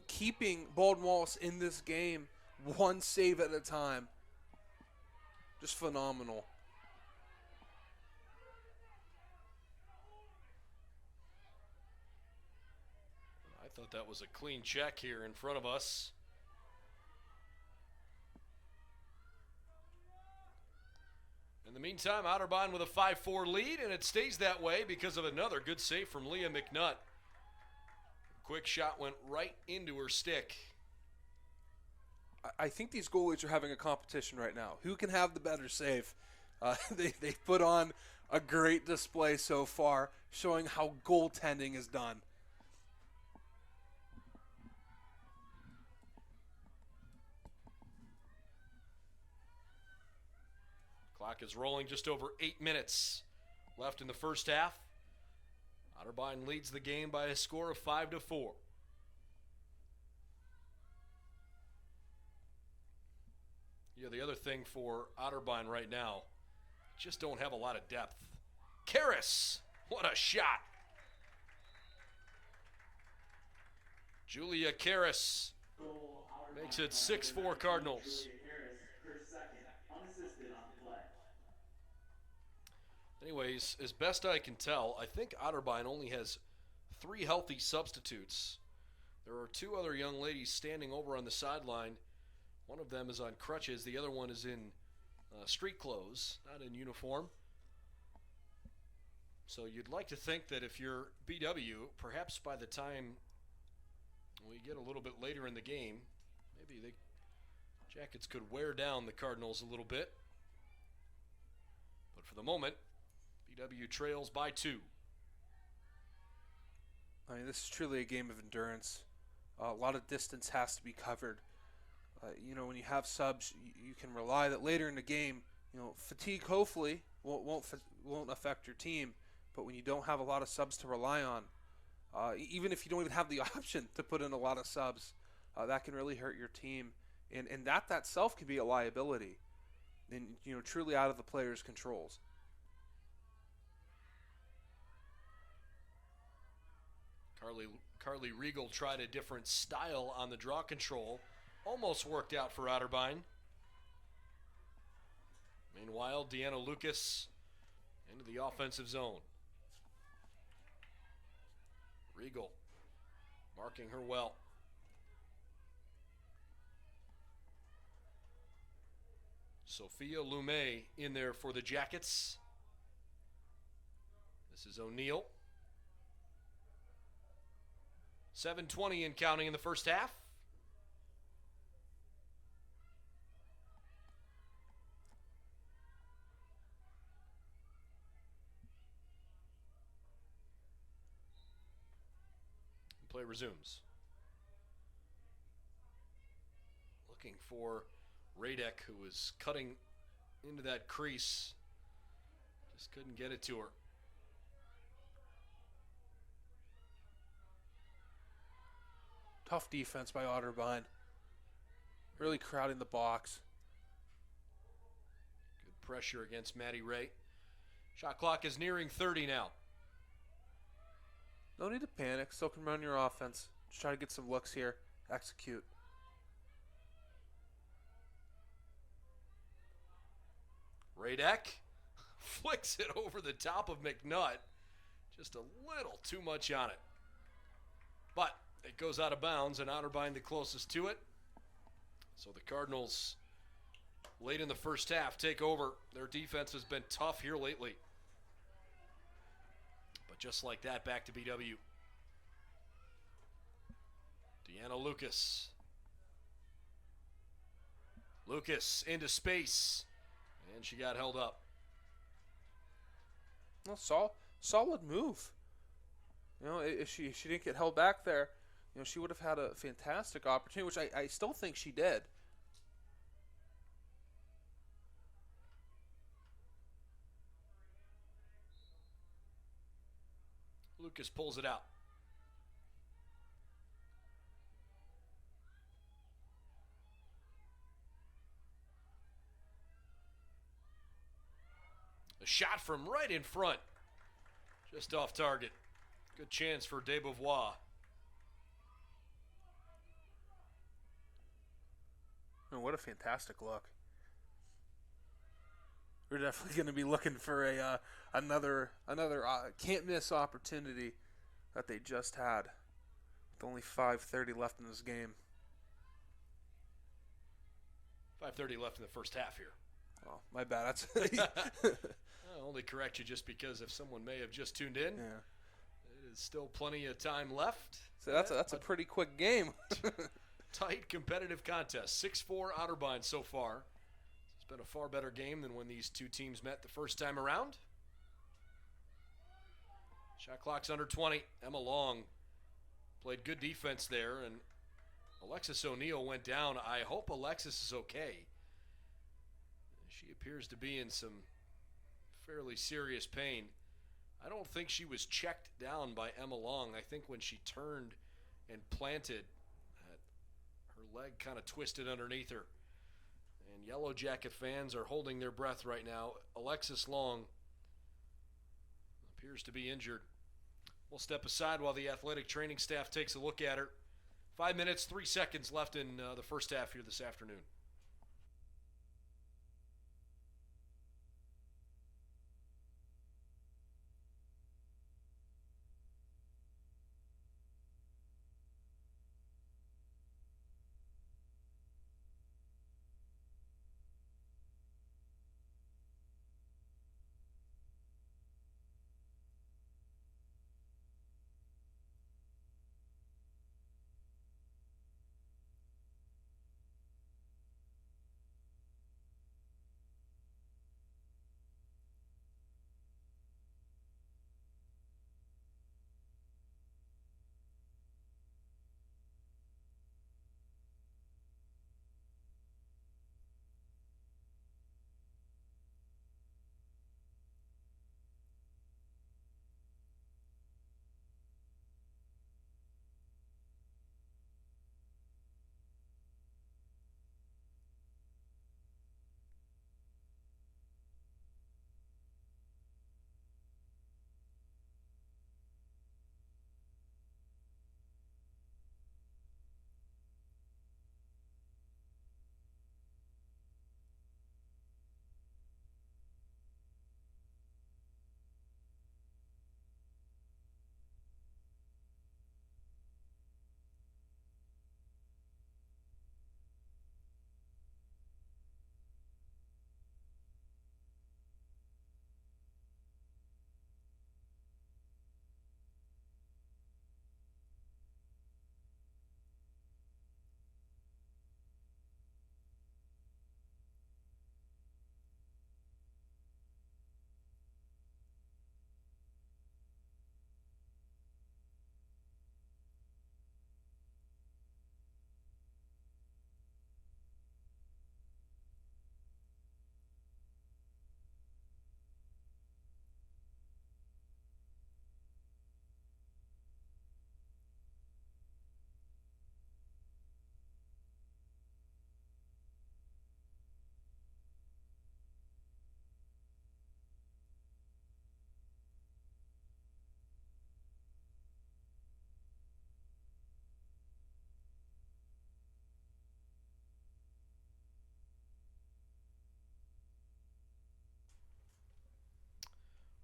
Keeping Baldwin Wallace in this game one save at a time. Just phenomenal. I thought that was a clean check here in front of us. In the meantime, Otterbein with a 5-4 lead, and it stays that way because of another good save from Leah McNutt. Quick shot went right into her stick. I think these goalies are having a competition right now. Who can have the better save? They put on a great display so far, showing how goaltending is done. Clock is rolling, just over 8 minutes left in the first half. Otterbein leads the game by a score of 5-4. Yeah, the other thing for Otterbein right now, just don't have a lot of depth. Karras, what a shot. Julia Karras makes it 6-4 Cardinals. Anyways, as best I can tell, I think Otterbein only has 3 healthy substitutes. There are 2 other young ladies standing over on the sideline. One of them is on crutches. The other one is in street clothes, not in uniform. So you'd like to think that if you're BW, perhaps by the time we get a little bit later in the game, maybe the Jackets could wear down the Cardinals a little bit. But for the moment, BW trails by 2. I mean, this is truly a game of endurance. A lot of distance has to be covered. When you have subs, you can rely that later in the game, fatigue hopefully won't affect your team. But when you don't have a lot of subs to rely on, even if you don't even have the option to put in a lot of subs, that can really hurt your team. And that self can be a liability, and truly out of the player's controls. Carly Regal tried a different style on the draw control. Almost worked out for Otterbein. Meanwhile, Deanna Lucas into the offensive zone. Regal marking her well. Sophia Lumet in there for the Jackets. This is O'Neill. 7:20 and counting in the first half. Play resumes. Looking for Radek, who was cutting into that crease. Just couldn't get it to her. Tough defense by Otterbein. Really crowding the box. Good pressure against Maddie Ray. Shot clock is nearing 30 now. No need to panic. Still can run your offense. Just try to get some looks here. Execute. Radek flicks it over the top of McNutt. Just a little too much on it. But it goes out of bounds, and Otterbein the closest to it. So the Cardinals, late in the first half, take over. Their defense has been tough here lately. But just like that, back to BW. Deanna Lucas. Lucas into space. And she got held up. Well, solid move. If she didn't get held back there, she would have had a fantastic opportunity, which I still think she did. Lucas pulls it out. A shot from right in front. Just off target. Good chance for Desbeauvois. Oh, what a fantastic look. We're definitely going to be looking for a another can't miss opportunity that they just had with only 5:30 left in this game. 5:30 left in the first half here. Oh, my bad. That's I'll only correct you just because if someone may have just tuned in, yeah. there's still plenty of time left. So that's a pretty quick game. Tight, competitive contest. 6-4 Otterbein so far. It's been a far better game than when these two teams met the first time around. Shot clock's under 20. Emma Long played good defense there, and Alexis O'Neill went down. I hope Alexis is okay. She appears to be in some fairly serious pain. I don't think she was checked down by Emma Long. I think when she turned and planted, her leg kind of twisted underneath her. And Yellow Jacket fans are holding their breath right now. Alexis Long appears to be injured. We'll step aside while the athletic training staff takes a look at her. 5 minutes, 3 seconds left in the first half here this afternoon.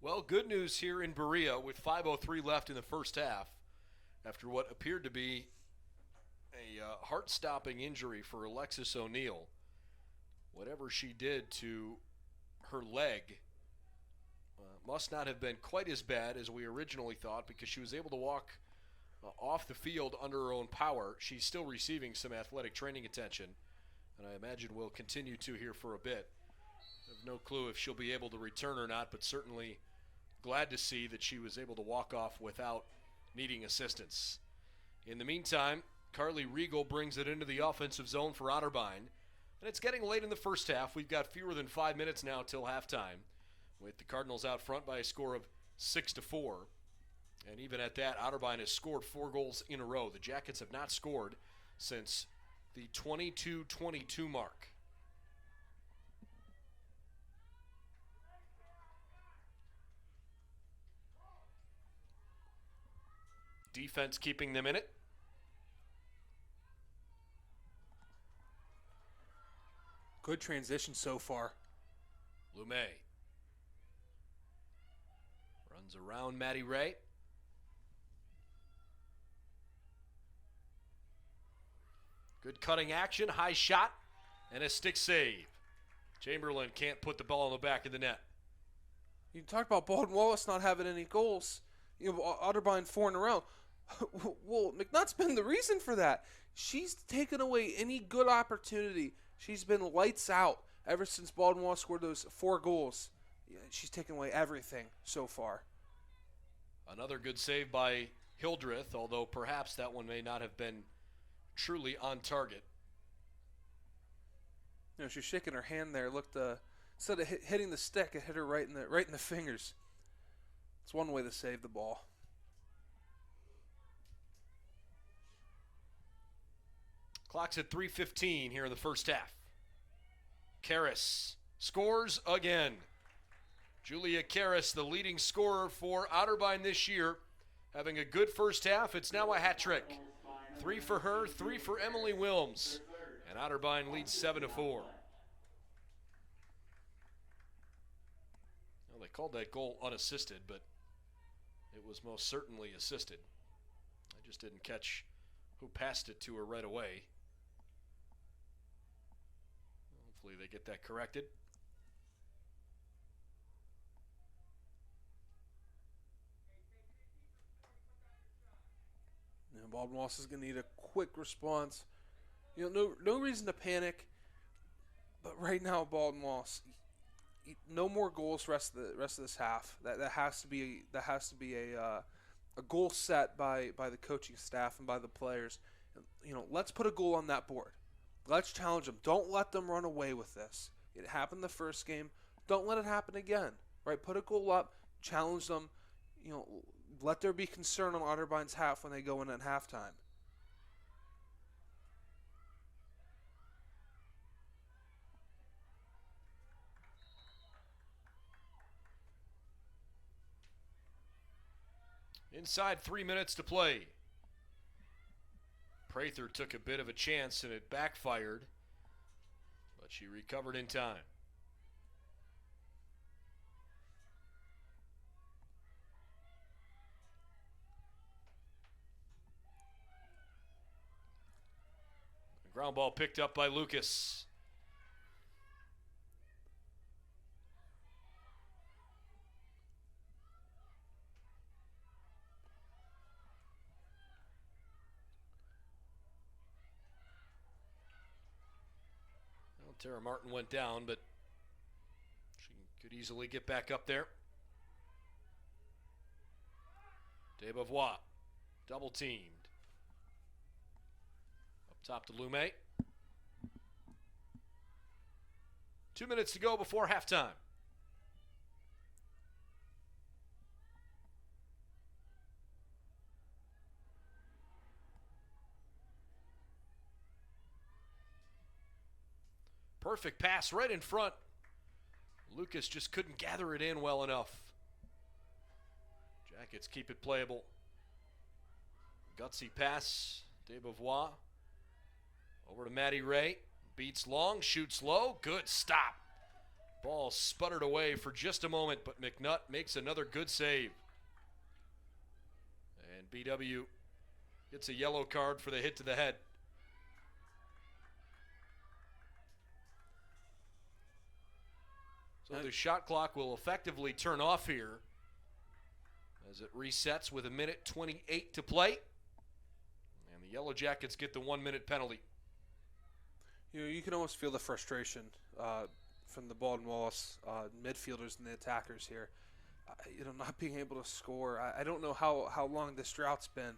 Well, good news here in Berea with 5:03 left in the first half after what appeared to be a heart-stopping injury for Alexis O'Neill. Whatever she did to her leg must not have been quite as bad as we originally thought because she was able to walk off the field under her own power. She's still receiving some athletic training attention, and I imagine will continue to here for a bit. I have no clue if she'll be able to return or not, but certainly glad to see that she was able to walk off without needing assistance. In the meantime, Carly Regal brings it into the offensive zone for Otterbein, and it's getting late in the first half. We've got fewer than 5 minutes now till halftime, with the Cardinals out front by a score of 6-4. And even at that, Otterbein has scored 4 goals in a row. The Jackets have not scored since the 22-22 mark. Defense keeping them in it. Good transition so far. Lumet runs around Maddie Ray. Good cutting action, high shot, and a stick save. Chamberlain can't put the ball in the back of the net. You talked about Baldwin Wallace not having any goals. You know, Otterbein 4 in a row. Well, McNutt's been the reason for that. She's taken away any good opportunity. She's been lights out ever since Baldwin Wallace scored those 4 goals. Yeah, she's taken away everything so far. Another good save by Hildreth, although perhaps that one may not have been truly on target. You know, she's shaking her hand there. Looked, instead of hitting the stick, it hit her right in the fingers. It's one way to save the ball. Clock's at 3:15 here in the first half. Karras scores again. Julia Karras, the leading scorer for Otterbein this year, having a good first half. It's now a hat trick. 3 for her, 3 for Emily Wilms. And Otterbein leads 7-4. Well, they called that goal unassisted, but it was most certainly assisted. I just didn't catch who passed it to her right away. Hopefully they get that corrected. You know, Baldwin Wallace is going to need a quick response. You know, no reason to panic. But right now, Baldwin Wallace, no more goals rest of this half. That has to be a goal set by the coaching staff and by the players. You know, let's put a goal on that board. Let's challenge them. Don't let them run away with this. It happened the first game. Don't let it happen again. Right? Put a goal up. Challenge them. You know, let there be concern on Otterbein's half when they go in at halftime. Inside 3 minutes to play. Prather took a bit of a chance and it backfired, but she recovered in time. The ground ball picked up by Lucas. Tara Martin went down, but she could easily get back up there. Desbevois, double teamed. Up top to Lumet. 2 minutes to go before halftime. Perfect pass right in front. Lucas just couldn't gather it in well enough. Jackets keep it playable. Gutsy pass. Desbevois. Over to Maddie Ray. Beats long, shoots low. Good stop. Ball sputtered away for just a moment, but McNutt makes another good save. And BW gets a yellow card for the hit to the head. So the shot clock will effectively turn off here as it resets with 1:28 to play. And the Yellow Jackets get the 1 minute penalty. You know, you can almost feel the frustration from the Baldwin Wallace midfielders and the attackers here. You know, not being able to score. I don't know how long this drought's been,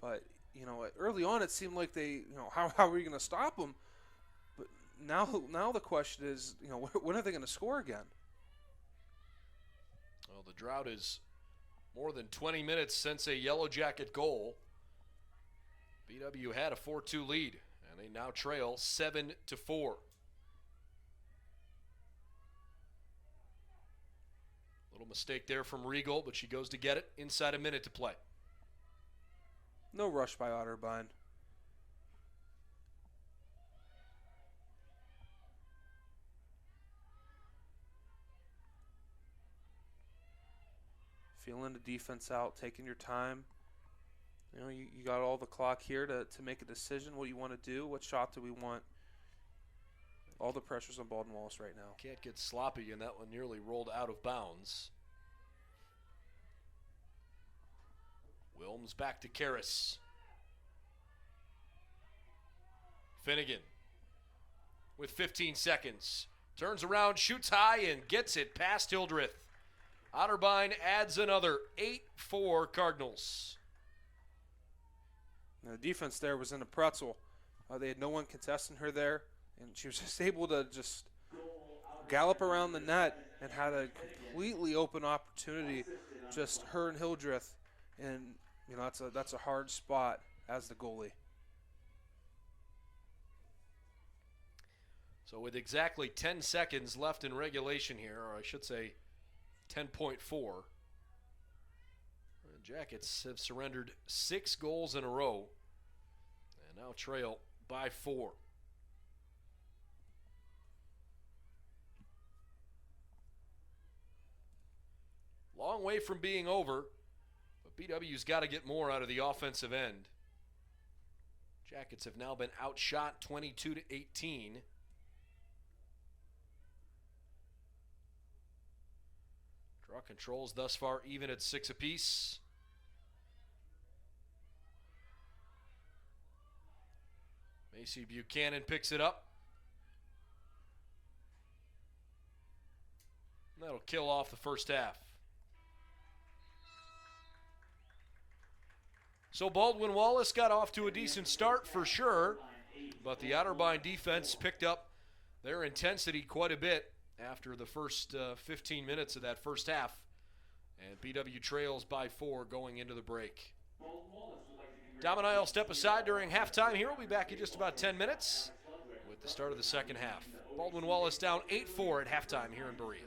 but you know, early on it seemed like they, you know, how are we going to stop them? But now the question is, you know, when are they going to score again? Well, the drought is more than 20 minutes since a Yellow Jacket goal. BW had a 4-2 lead, and they now trail 7-4. Little mistake there from Regal, but she goes to get it inside a minute to play. No rush by Otterbein. feeling the defense out, taking your time. You know, you got all the clock here to make a decision. What do you want to do? What shot do we want? All the pressure's on Baldwin Wallace right now. Can't get sloppy, and that one nearly rolled out of bounds. Wilms back to Karras. Finnegan with 15 seconds. Turns around, shoots high, and gets it past Hildreth. Otterbein adds another 8-4 Cardinals. Now, the defense there was in a pretzel. They had no one contesting her there, and she was just able to just gallop around the net and had a completely open opportunity, just her and Hildreth. And, you know, that's a hard spot as the goalie. So with exactly 10 seconds left in regulation here, or I should say 10.4, the Jackets have surrendered 6 goals in a row and now trail by 4. Long way from being over, but BW's got to get more out of the offensive end. Jackets have now been outshot 22-18. Draw controls thus far even at 6 apiece. Macy Buchanan picks it up. And that'll kill off the first half. So Baldwin Wallace got off to a decent start for sure, but the Otterbein defense picked up their intensity quite a bit after the first 15 minutes of that first half. And BW trails by 4 going into the break. Dom and I will step aside during halftime here. We'll be back in just about 10 minutes with the start of the second half. Baldwin Wallace down 8-4 at halftime here in Berea.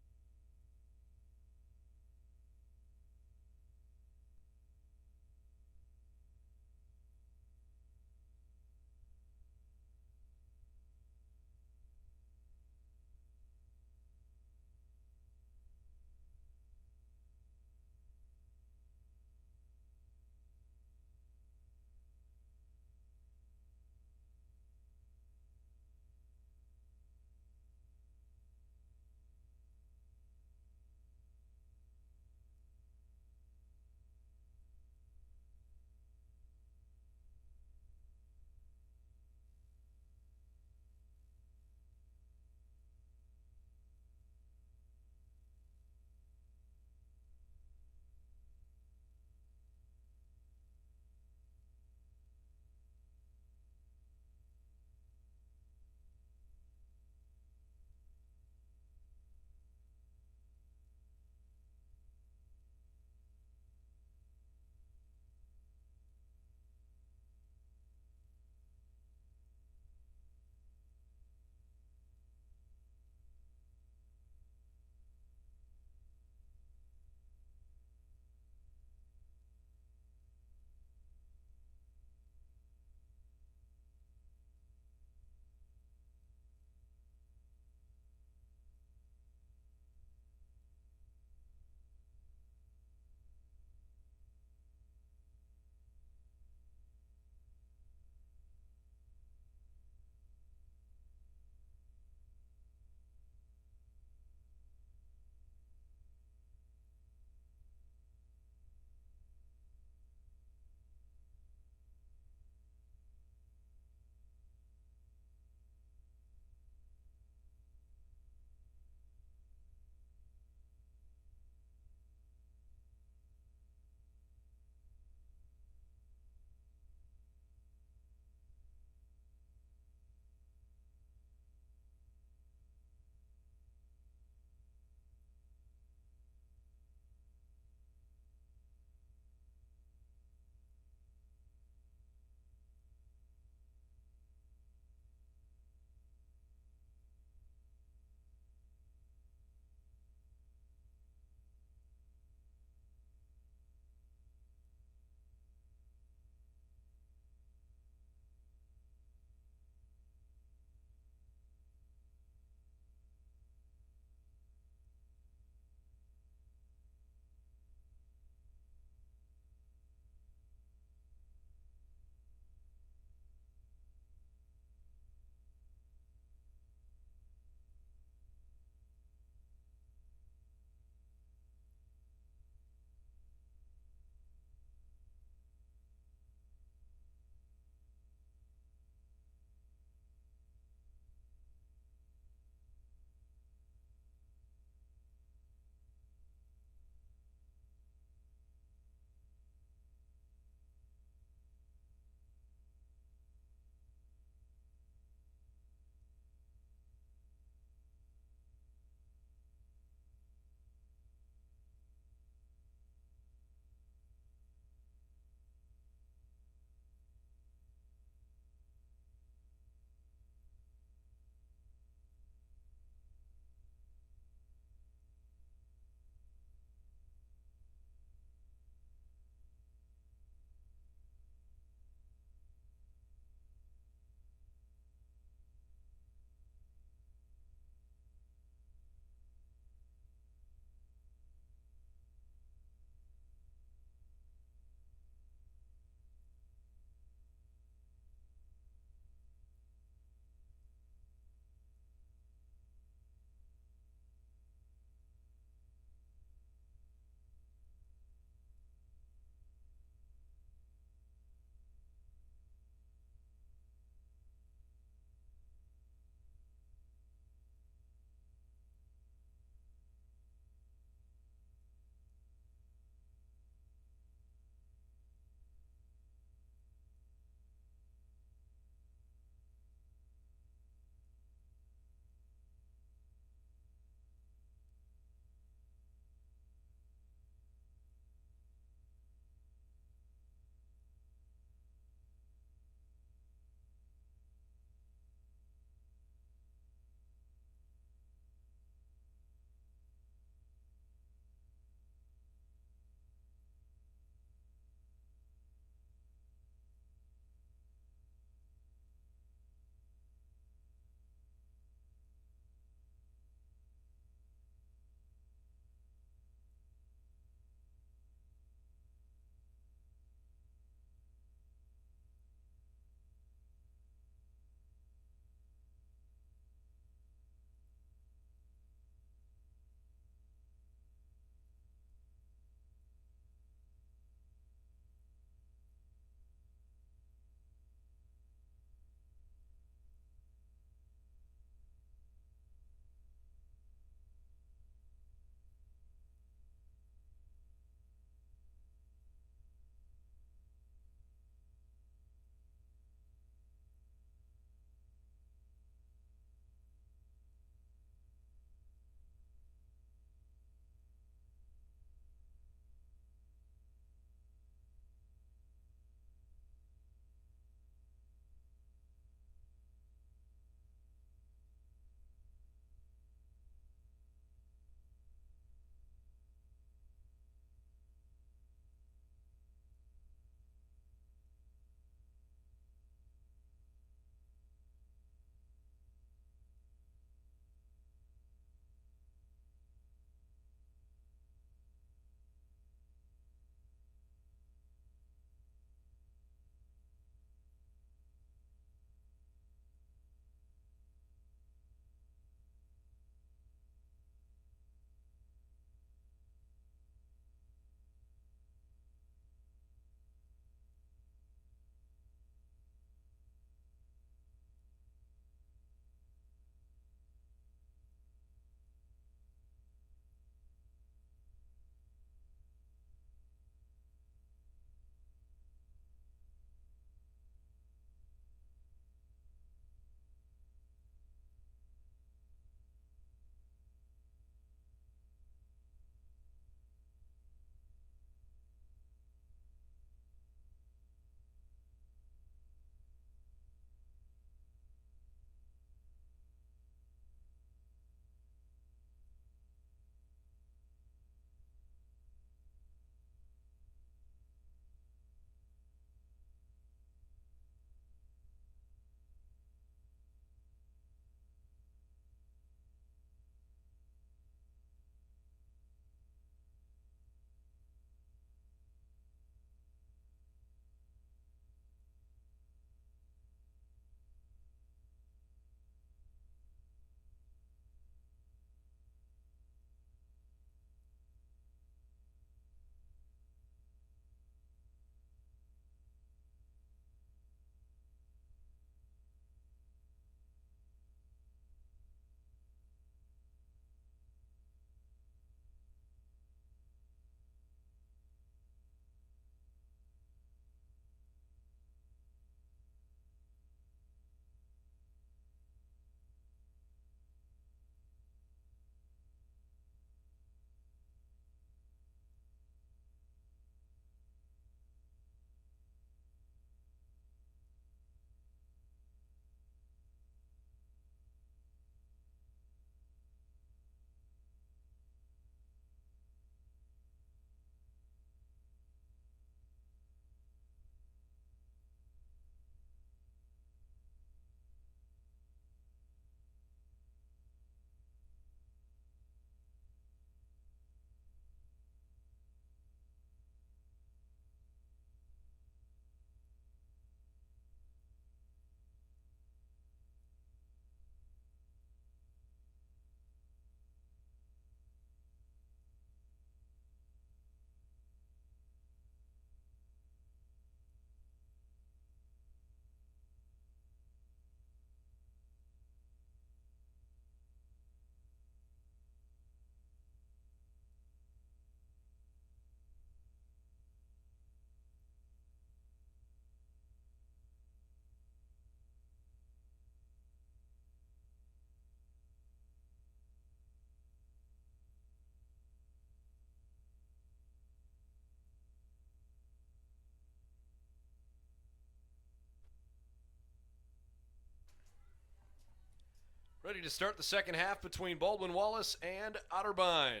Ready to start the second half between Baldwin Wallace and Otterbein.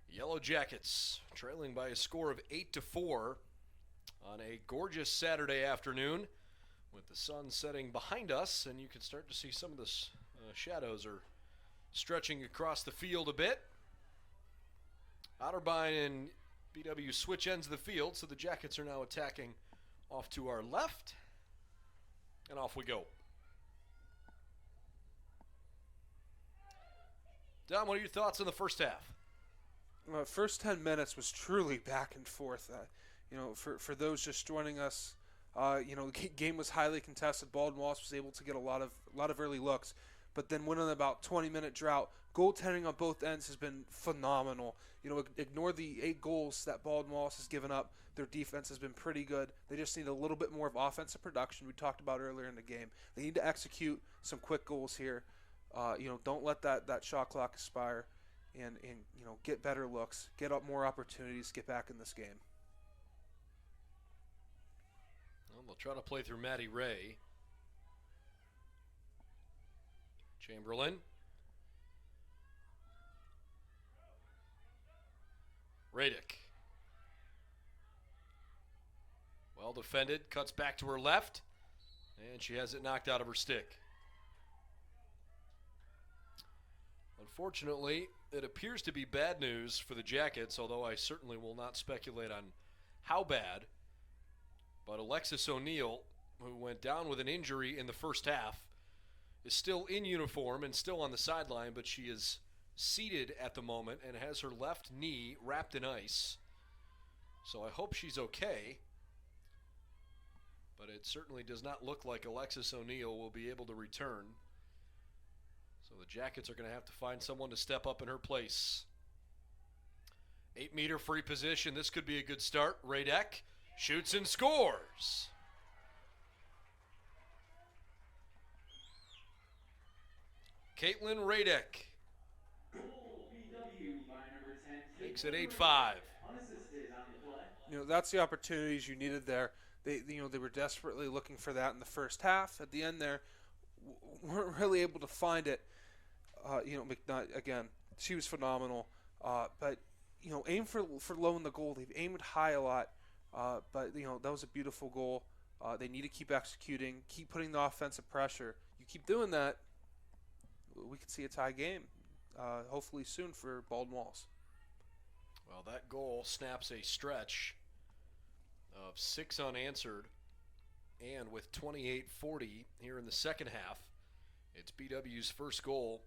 Yellow Jackets trailing by a score of 8-4 on a gorgeous Saturday afternoon with the sun setting behind us, and you can start to see some of the shadows are stretching across the field a bit. Otterbein and BW switch ends of the field, so the Jackets are now attacking off to our left, and off we go. Dom, what are your thoughts on the first half? First 10 minutes was truly back and forth. For those just joining us, the game was highly contested. Baldwin Wallace was able to get a lot of early looks, but then went on about 20-minute drought. Goaltending on both ends has been phenomenal. Ignore the 8 goals that Baldwin Wallace has given up. Their defense has been pretty good. They just need a little bit more of offensive production we talked about earlier in the game. They need to execute some quick goals here. Don't let that shot clock expire, and get better looks, get up more opportunities, get back in this game. Well, they'll try to play through Matty Ray. Chamberlain. Radick. Well defended, cuts back to her left, and she has it knocked out of her stick. Unfortunately, it appears to be bad news for the Jackets, although I certainly will not speculate on how bad. But Alexis O'Neill, who went down with an injury in the first half, is still in uniform and still on the sideline, but she is seated at the moment and has her left knee wrapped in ice. So I hope she's okay. But it certainly does not look like Alexis O'Neill will be able to return. So the Jackets are going to have to find someone to step up in her place. 8-meter free position. This could be a good start. Radick shoots and scores. Caitlin Radick makes it 8-5. That's the opportunities you needed there. They were desperately looking for that in the first half. At the end there, weren't really able to find it. McNutt, again, she was phenomenal. But aim for low in the goal. They've aimed high a lot. But that was a beautiful goal. They need to keep executing, keep putting the offensive pressure. You keep doing that, we could see a tie game, hopefully soon for Baldwin Wallace. Well, that goal snaps a stretch of 6 unanswered, and with 28:40 here in the second half, it's BW's first goal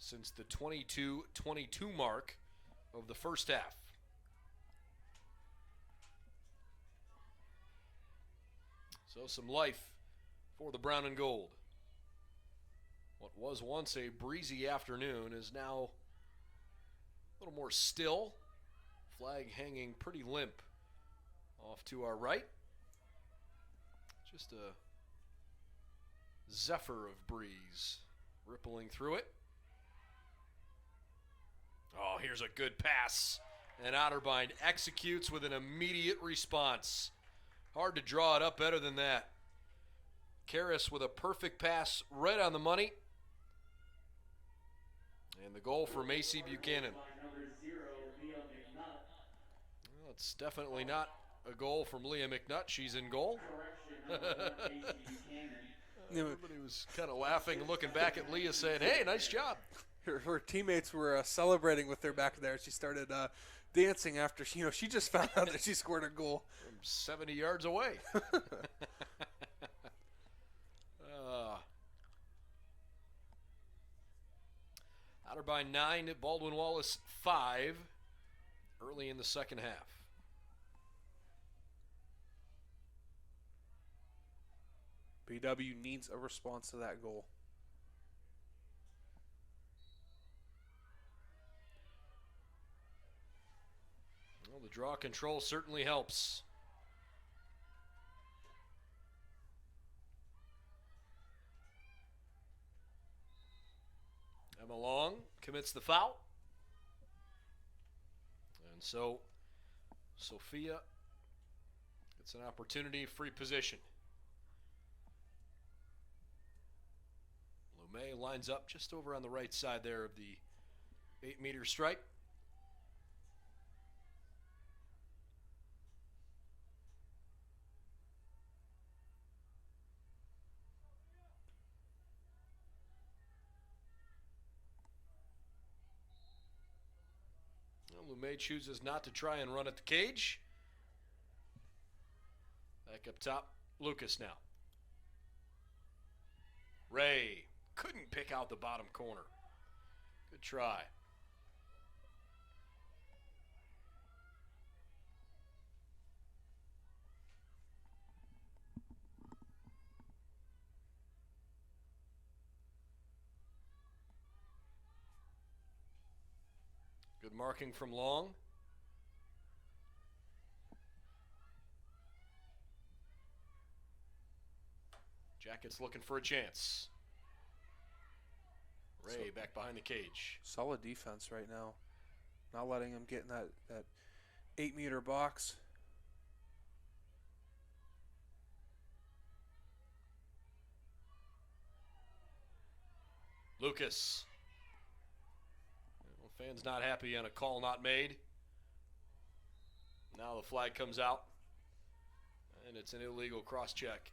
since the 22-22 mark of the first half. So some life for the brown and gold. What was once a breezy afternoon is now a little more still. Flag hanging pretty limp off to our right. Just a zephyr of breeze rippling through it. Oh, here's a good pass. And Otterbein executes with an immediate response. Hard to draw it up better than that. Karras with a perfect pass right on the money. And the goal for Macy Buchanan. Well, it's definitely not a goal from Leah McNutt. She's in goal. Everybody was kind of laughing and looking back at Leah saying, hey, nice job. Her teammates were celebrating with her back there. She started dancing after she just found out that she scored a goal. From 70 yards away. Otterbein 9, Baldwin Wallace 5 early in the second half. BW needs a response to that goal. Well, the draw control certainly helps. Emma Long commits the foul. And so Sophia gets an opportunity, free position. LeMay lines up just over on the right side there of the 8-meter stripe. Well, LeMay chooses not to try and run at the cage. Back up top, Lucas now. Ray couldn't pick out the bottom corner. Good try. Good marking from Long. Jackets looking for a chance. Ray back behind the cage. Solid defense right now. Not letting him get in that 8-meter box. Lucas. Well, fans not happy on a call not made. Now the flag comes out. And it's an illegal cross-check.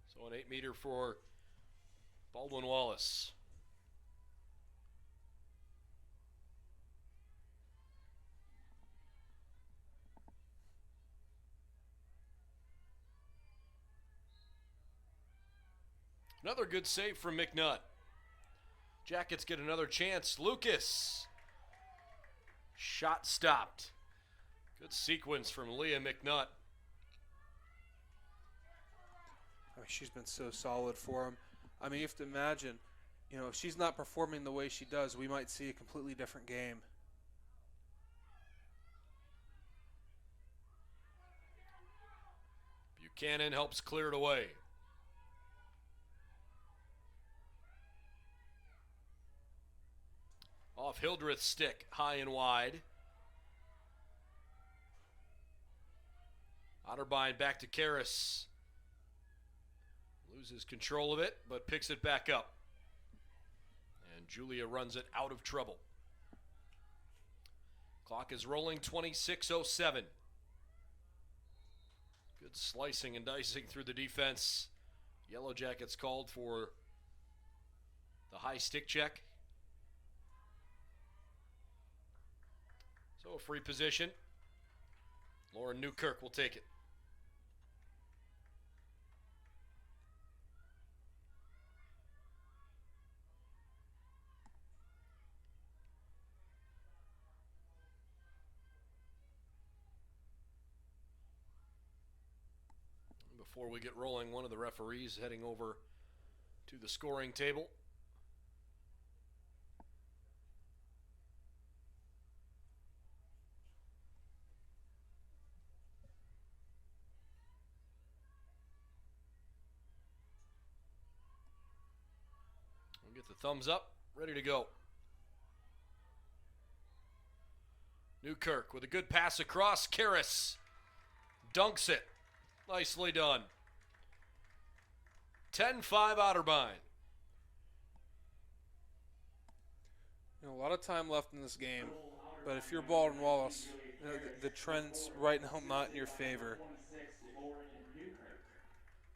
So an 8-meter for Baldwin Wallace. Another good save from McNutt. Jackets get another chance. Lucas. Shot stopped. Good sequence from Leah McNutt. I mean, she's been so solid for him. I mean, you have to imagine, if she's not performing the way she does, we might see a completely different game. Buchanan helps clear it away. Off Hildreth's stick, high and wide. Otterbein back to Karras. Loses control of it, but picks it back up. And Julia runs it out of trouble. Clock is rolling, 26:07. Good slicing and dicing through the defense. Yellow Jackets called for the high stick check. So a free position. Lauren Newkirk will take it. Before we get rolling, one of the referees heading over to the scoring table. We'll get the thumbs up, ready to go. Newkirk with a good pass across. Karras dunks it. Nicely done. 10-5 Otterbein. A lot of time left in this game, but if you're Baldwin Wallace, the trend's right now not in your favor.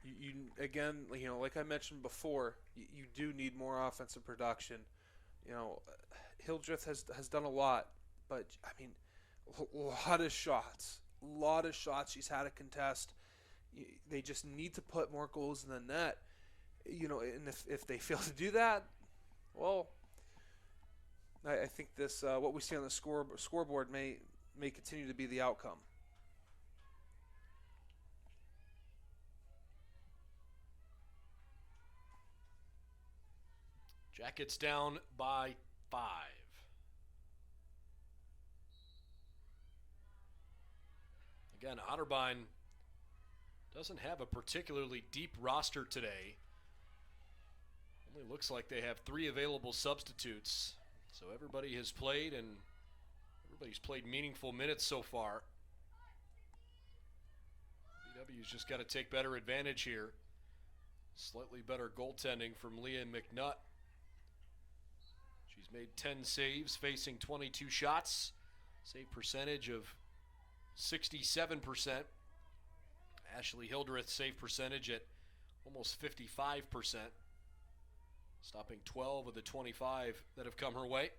You again, like I mentioned before, you do need more offensive production. Hildreth has done a lot, but I mean, a lot of shots she's had to contest. They just need to put more goals in the net, and if they fail to do that, well, I think this what we see on the scoreboard may continue to be the outcome. Jackets down by 5. Again, Otterbein doesn't have a particularly deep roster today. Only looks like they have 3 available substitutes. So everybody has played, and everybody's played meaningful minutes so far. BW's just got to take better advantage here. Slightly better goaltending from Leah McNutt. She's made 10 saves, facing 22 shots. Save percentage of 67%. Ashley Hildreth's save percentage at almost 55%. Stopping 12 of the 25 that have come her way.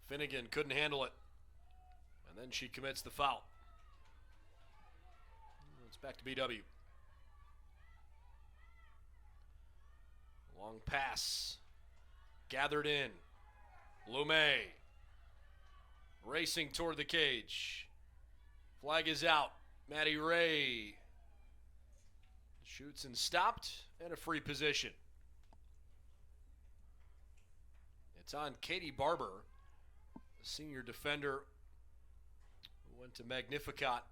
Finnegan couldn't handle it. And then she commits the foul. It's back to BW. Long pass. Gathered in. Lumet. Racing toward the cage. Flag is out. Maddie Ray shoots and stopped, and a free position. It's on Katie Barber, the senior defender who went to Magnificat.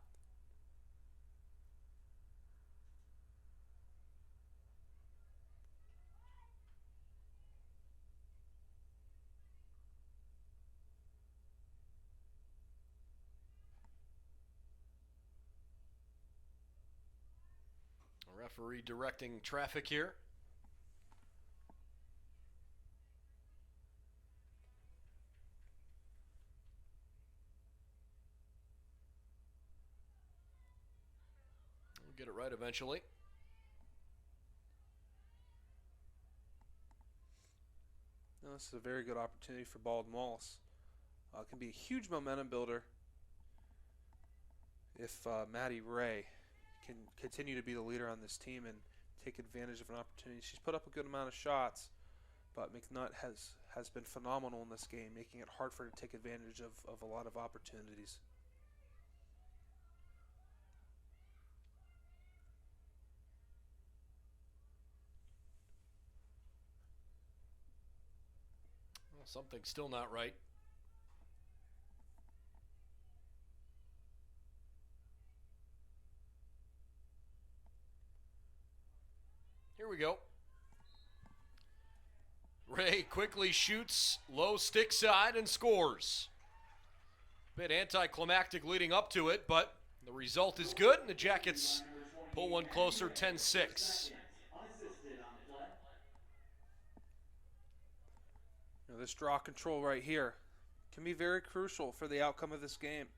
Referee directing traffic here. We'll get it right eventually. Now, this is a very good opportunity for Baldwin Wallace. It can be a huge momentum builder if Maddie Ray can continue to be the leader on this team and take advantage of an opportunity. She's put up a good amount of shots, but McNutt has been phenomenal in this game, making it hard for her to take advantage of a lot of opportunities. Well, something's still not right. Here we go. Ray quickly shoots, low stick side, and scores. Bit anticlimactic leading up to it, but the result is good, and the Jackets pull one closer, 10-6. Now, this draw control right here can be very crucial for the outcome of this game.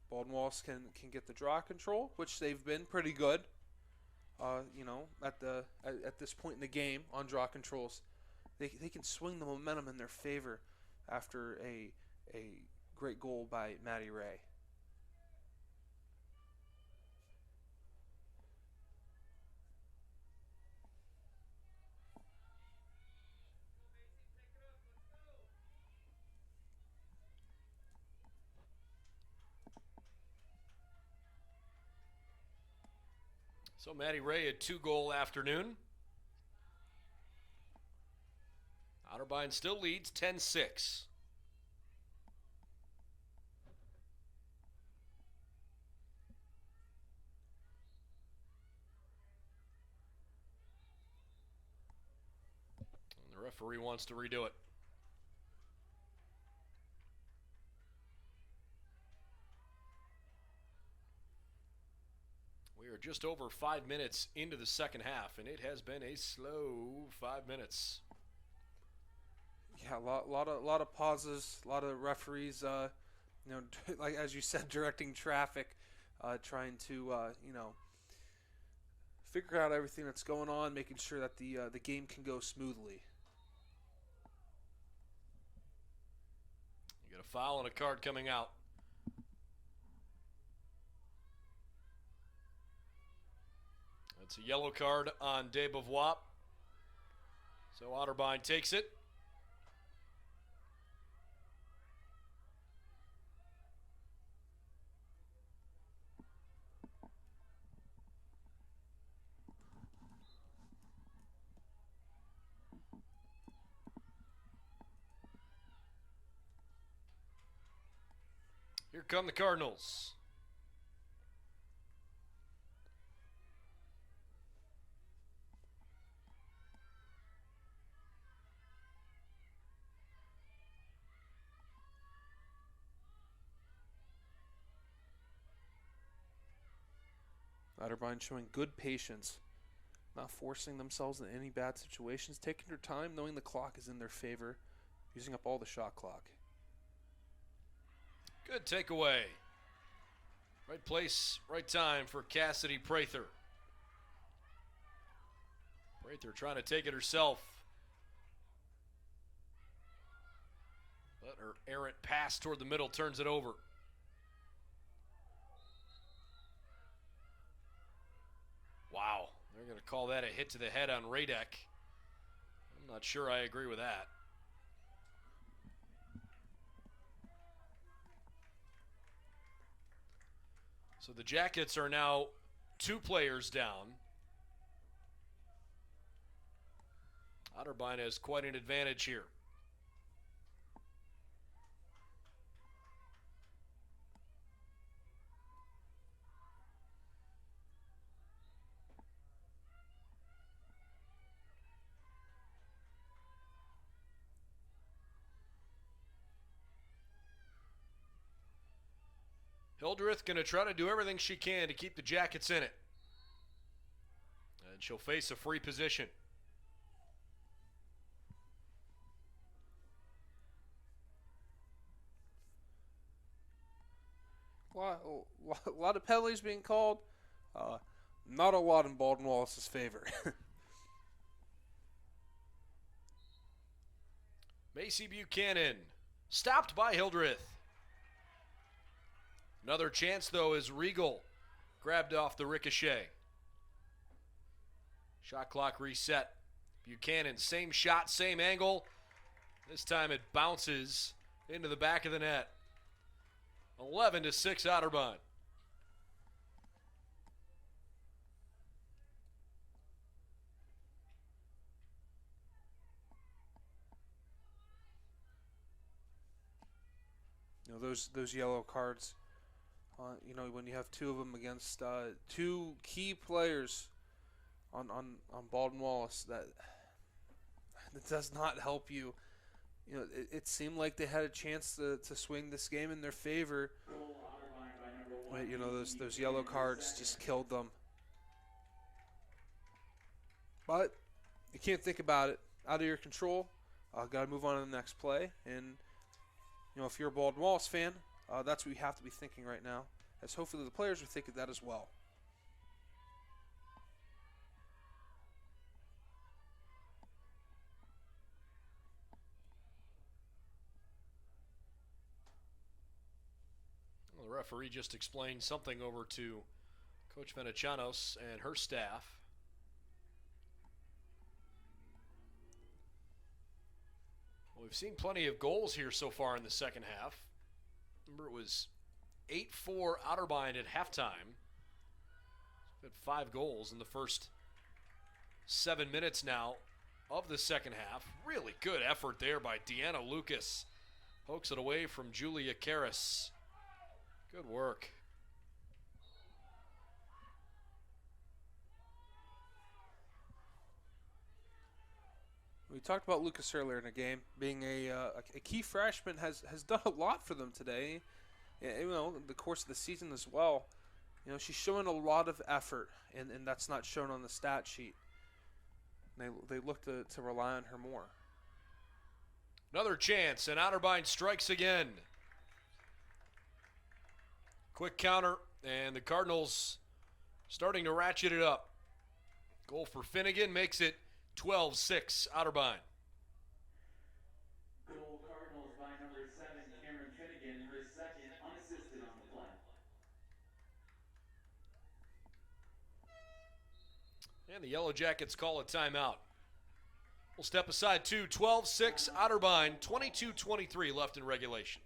Baldwin Wallace can get the draw control, which they've been pretty good. At this point in the game on draw controls, they can swing the momentum in their favor after a great goal by Maddie Ray. So Maddie Ray, a 2-goal afternoon. Otterbein still leads 10-6. And the referee wants to redo it. We are just over 5 minutes into the second half, and it has been a slow 5 minutes. Yeah, a lot of pauses, a lot of referees, like as you said, directing traffic, trying to figure out everything that's going on, making sure that the game can go smoothly. You got a foul and a card coming out. It's a yellow card on De Beauvoir. So Otterbein takes it. Here come the Cardinals. Otterbein showing good patience, not forcing themselves into any bad situations, taking their time, knowing the clock is in their favor, using up all the shot clock. Good takeaway. Right place, right time for Cassidy Prather. Prather trying to take it herself. But her errant pass toward the middle turns it over. Wow, they're going to call that a hit to the head on Radek. I'm not sure I agree with that. So the Jackets are now 2 players down. Otterbein has quite an advantage here. Hildreth going to try to do everything she can to keep the Jackets in it. And she'll face a free position. A lot of penalties being called. Not a lot in Baldwin Wallace's favor. Macy Buchanan stopped by Hildreth. Another chance, though, as Regal grabbed off the ricochet. Shot clock reset. Buchanan, same shot, same angle. This time it bounces into the back of the net. 11-6 Otterbein. You know, those yellow cards. You know, when you have 2 of them against 2 key players on Baldwin Wallace, that does not help you. You know, it seemed like they had a chance to swing this game in their favor. But, you know, those yellow cards just killed them. But you can't think about it. Out of your control. Got to move on to the next play. And, you know, if you're a Baldwin Wallace fan, that's what you have to be thinking right now, as hopefully the players are thinking that as well. Well, the referee just explained something over to Coach Venecianos and her staff. Well, we've seen plenty of goals here so far in the second half. Remember, it was 8-4 Otterbein at halftime. We've had 5 goals in the first 7 minutes now of the second half. Really good effort there by Deanna Lucas. Pokes it away from Julia Karras. Good work. We talked about Lucas earlier in the game. Being a key freshman has done a lot for them today. You know, the course of the season as well. You know, she's showing a lot of effort, and that's not shown on the stat sheet. They look to rely on her more. Another chance, and Otterbein strikes again. Quick counter, and the Cardinals starting to ratchet it up. Goal for Finnegan makes it 12-6 Otterbein. Goal Cardinals by number 7, Cameron Finnegan, her second unassisted on the play. And the Yellow Jackets call a timeout. We'll step aside to 12-6 Otterbein, 22-23 left in regulation.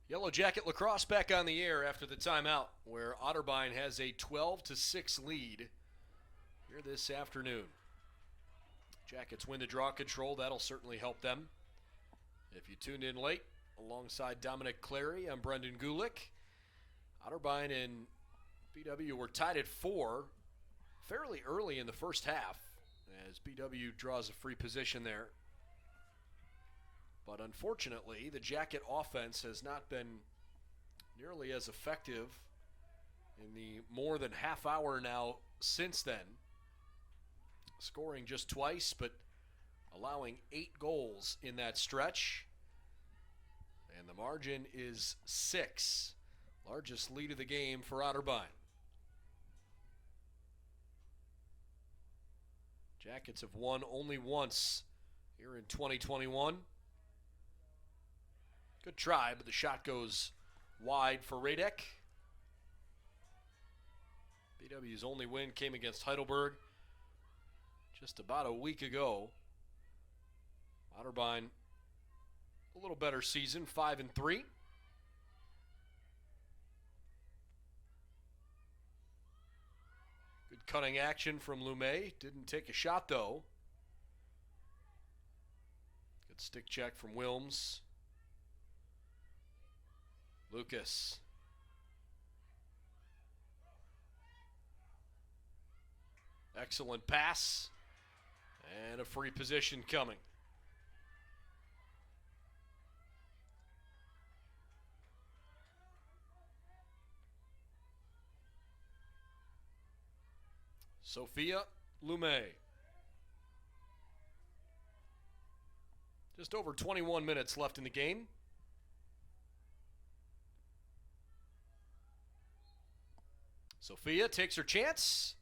Yellow Jacket Lacrosse back on the air after the timeout, where Otterbein has a 12-6 lead here this afternoon. Jackets win the draw control. That'll certainly help them. If you tuned in late, alongside Dominic Clary, I'm Brendan Gulick. Otterbein and BW were tied at 4 fairly early in the first half as BW draws a free position there. But unfortunately, the Jacket offense has not been nearly as effective in the more than half hour now since then. Scoring just twice, but allowing 8 goals in that stretch. And the margin is 6. Largest lead of the game for Otterbein. Jackets have won only once here in 2021. Good try, but the shot goes wide for Radek. BW's only win came against Heidelberg just about a week ago. Otterbein, a little better season, 5-3. Good cutting action from Lumet. Didn't take a shot, though. Good stick check from Wilms. Lucas. Excellent pass. And a free position coming. Sophia Lumet. Just over 21 minutes left in the game. Sophia takes her chance.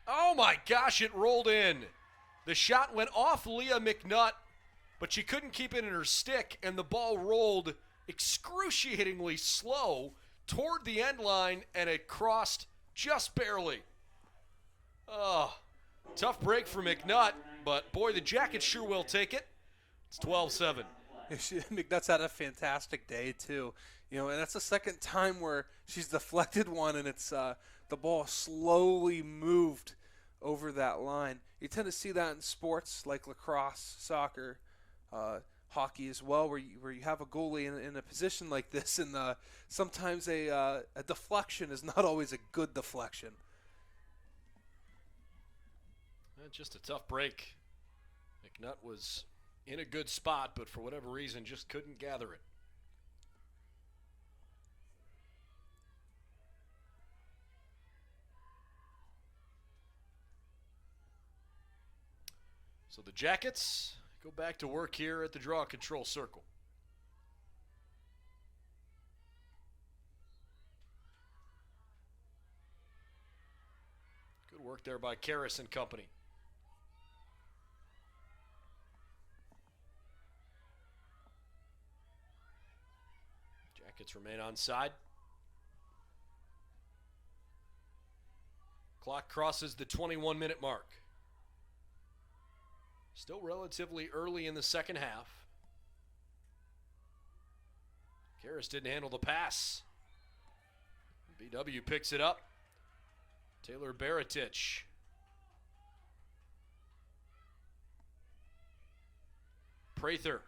Oh my gosh, it rolled in. The shot went off Leah McNutt, but she couldn't keep it in her stick, and the ball rolled excruciatingly slow toward the end line, and it crossed just barely. Oh, tough break for McNutt, but boy, the Jackets sure will take it. It's 12-7. McNutt's had a fantastic day, too. You know, and that's the second time where she's deflected one, and it's the ball slowly moved over that line. You tend to see that in sports like lacrosse, soccer, hockey as well, where you have a goalie in a position like this, and sometimes a deflection is not always a good deflection. Just a tough break. McNutt was in a good spot, but for whatever reason, just couldn't gather it. So the Jackets go back to work here at the draw control circle. Good work there by Karras and company. Jackets remain onside. Clock crosses the 21-minute mark. Still relatively early in the second half. Karras didn't handle the pass. BW picks it up. Taylor Baratich. Prather.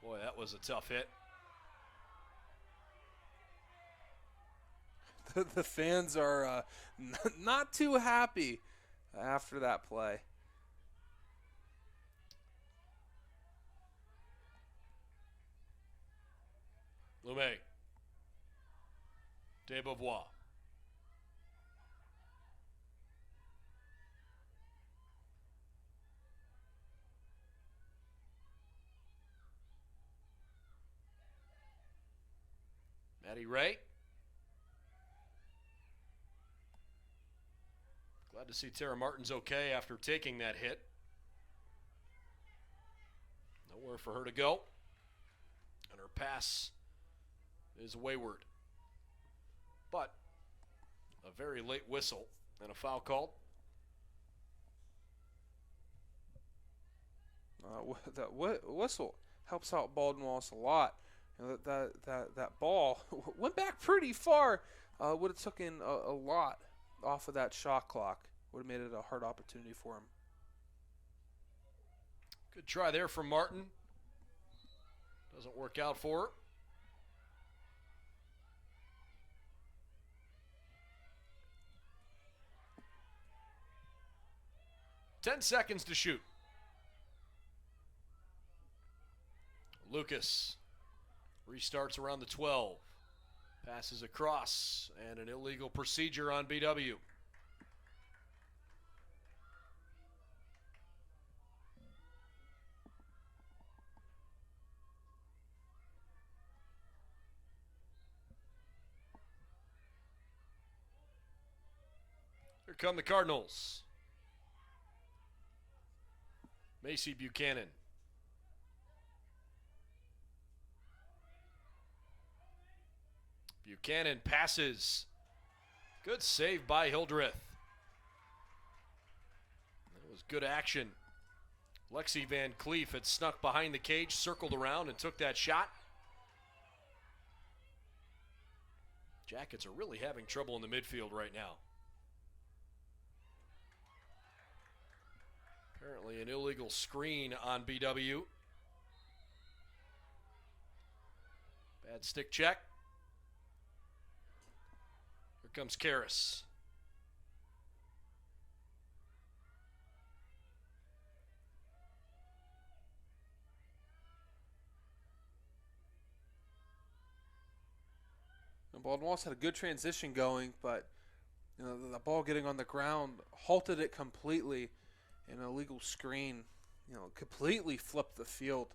Boy, that was a tough hit. The fans are not too happy after that play. Lumet. Desbevois. Maddie Ray. Glad to see Tara Martin's okay after taking that hit. Nowhere for her to go. And her pass is wayward. But a very late whistle and a foul called. That whistle helps out Baldwin Wallace a lot. That ball went back pretty far. Would have taken a lot off of that shot clock. Would have made it a hard opportunity for him. Good try there from Martin. Doesn't work out for her. Ten seconds to shoot. Lucas restarts around the 12. Passes across, and an illegal procedure on BW. Here come the Cardinals. Macy Buchanan. Buchanan passes. Good save by Hildreth. That was good action. Lexi Van Cleef had snuck behind the cage, circled around, and took that shot. Jackets are really having trouble in the midfield right now. Apparently an illegal screen on BW. Bad stick check. Here comes Karras. Baldwin Wallace had a good transition going, but the ball getting on the ground halted it completely. An illegal screen, completely flipped the field.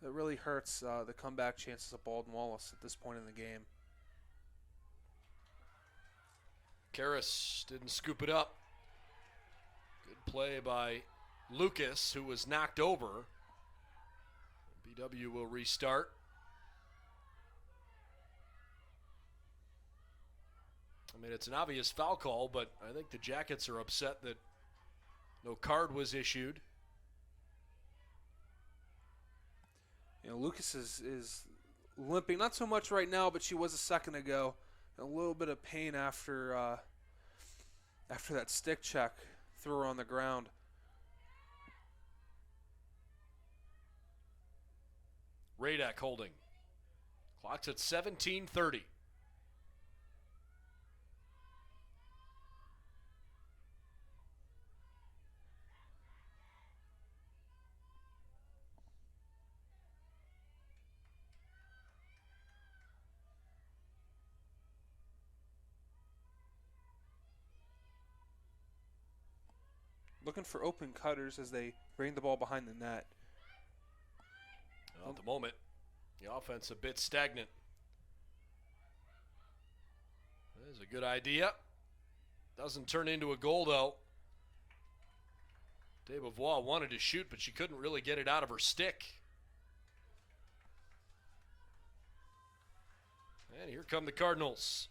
That really hurts the comeback chances of Baldwin Wallace at this point in the game. Karras didn't scoop it up. Good play by Lucas, who was knocked over. BW will restart. I mean, it's an obvious foul call, but I think the Jackets are upset that no card was issued. Lucas is limping, not so much right now, but she was a second ago. A little bit of pain after that stick check threw her on the ground. Radek holding. Clock's at 17:30. Looking for open cutters as they bring the ball behind the net. Well, at the moment, the offense a bit stagnant. That is a good idea. Doesn't turn into a goal, though. Desbovois wanted to shoot, but she couldn't really get it out of her stick. And here come the Cardinals.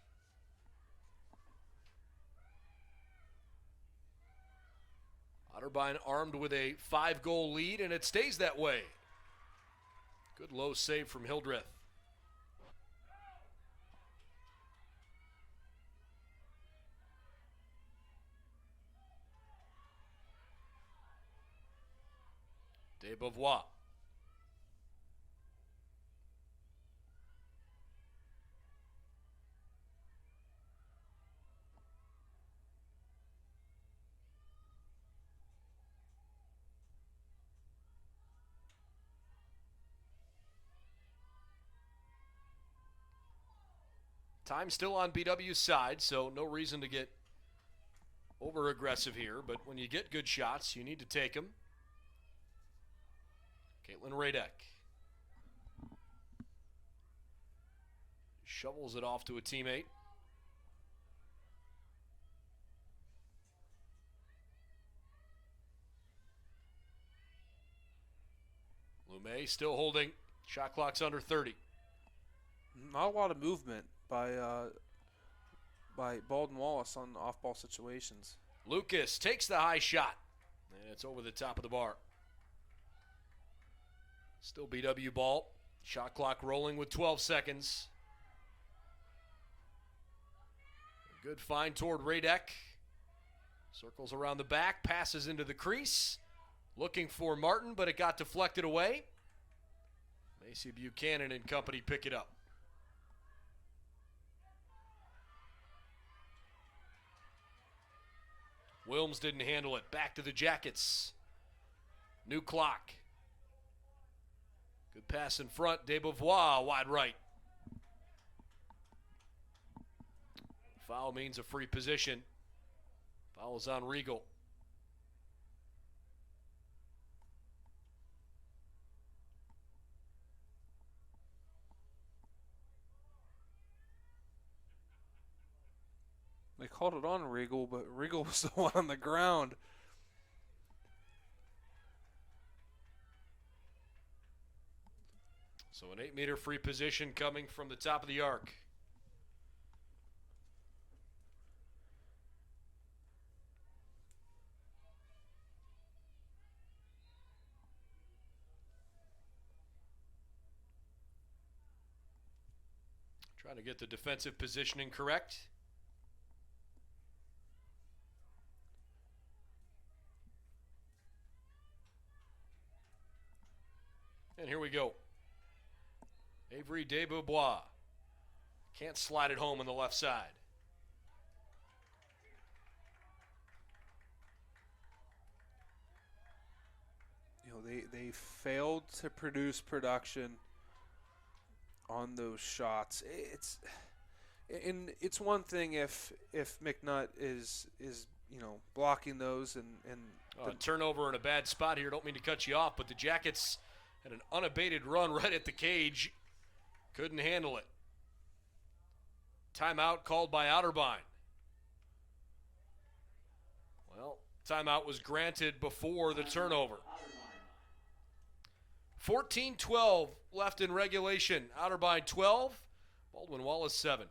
Otterbein armed with a 5-goal lead, and it stays that way. Good low save from Hildreth. Desbovois. Time still on BW's side, so no reason to get over aggressive here, but when you get good shots, you need to take them. Caitlin Radek shovels it off to a teammate. Lumet still holding. Shot clock's under 30. Not a lot of movement by Baldwin Wallace on off-ball situations. Lucas takes the high shot, and it's over the top of the bar. Still BW ball. Shot clock rolling with 12 seconds. Good find toward Radek. Circles around the back, passes into the crease. Looking for Martin, but it got deflected away. Macy Buchanan and company pick it up. Wilms didn't handle it. Back to the Jackets. New clock. Good pass in front. DeBevois wide right. Foul means a free position. Foul is on Regal. They called it on Regal, but Regal was the one on the ground. So an 8-meter free position coming from the top of the arc. Trying to get the defensive positioning correct. And here we go. Avery DeBevois. Can't slide it home on the left side. You know, they failed to produce production on those shots. It's one thing if McNutt is blocking those and a turnover in a bad spot here. Don't mean to cut you off, but the Jackets had an unabated run right at the cage. Couldn't handle it. Timeout called by Otterbein. Well, timeout was granted before the turnover. 14-12 left in regulation. Otterbein 12, Baldwin Wallace 7.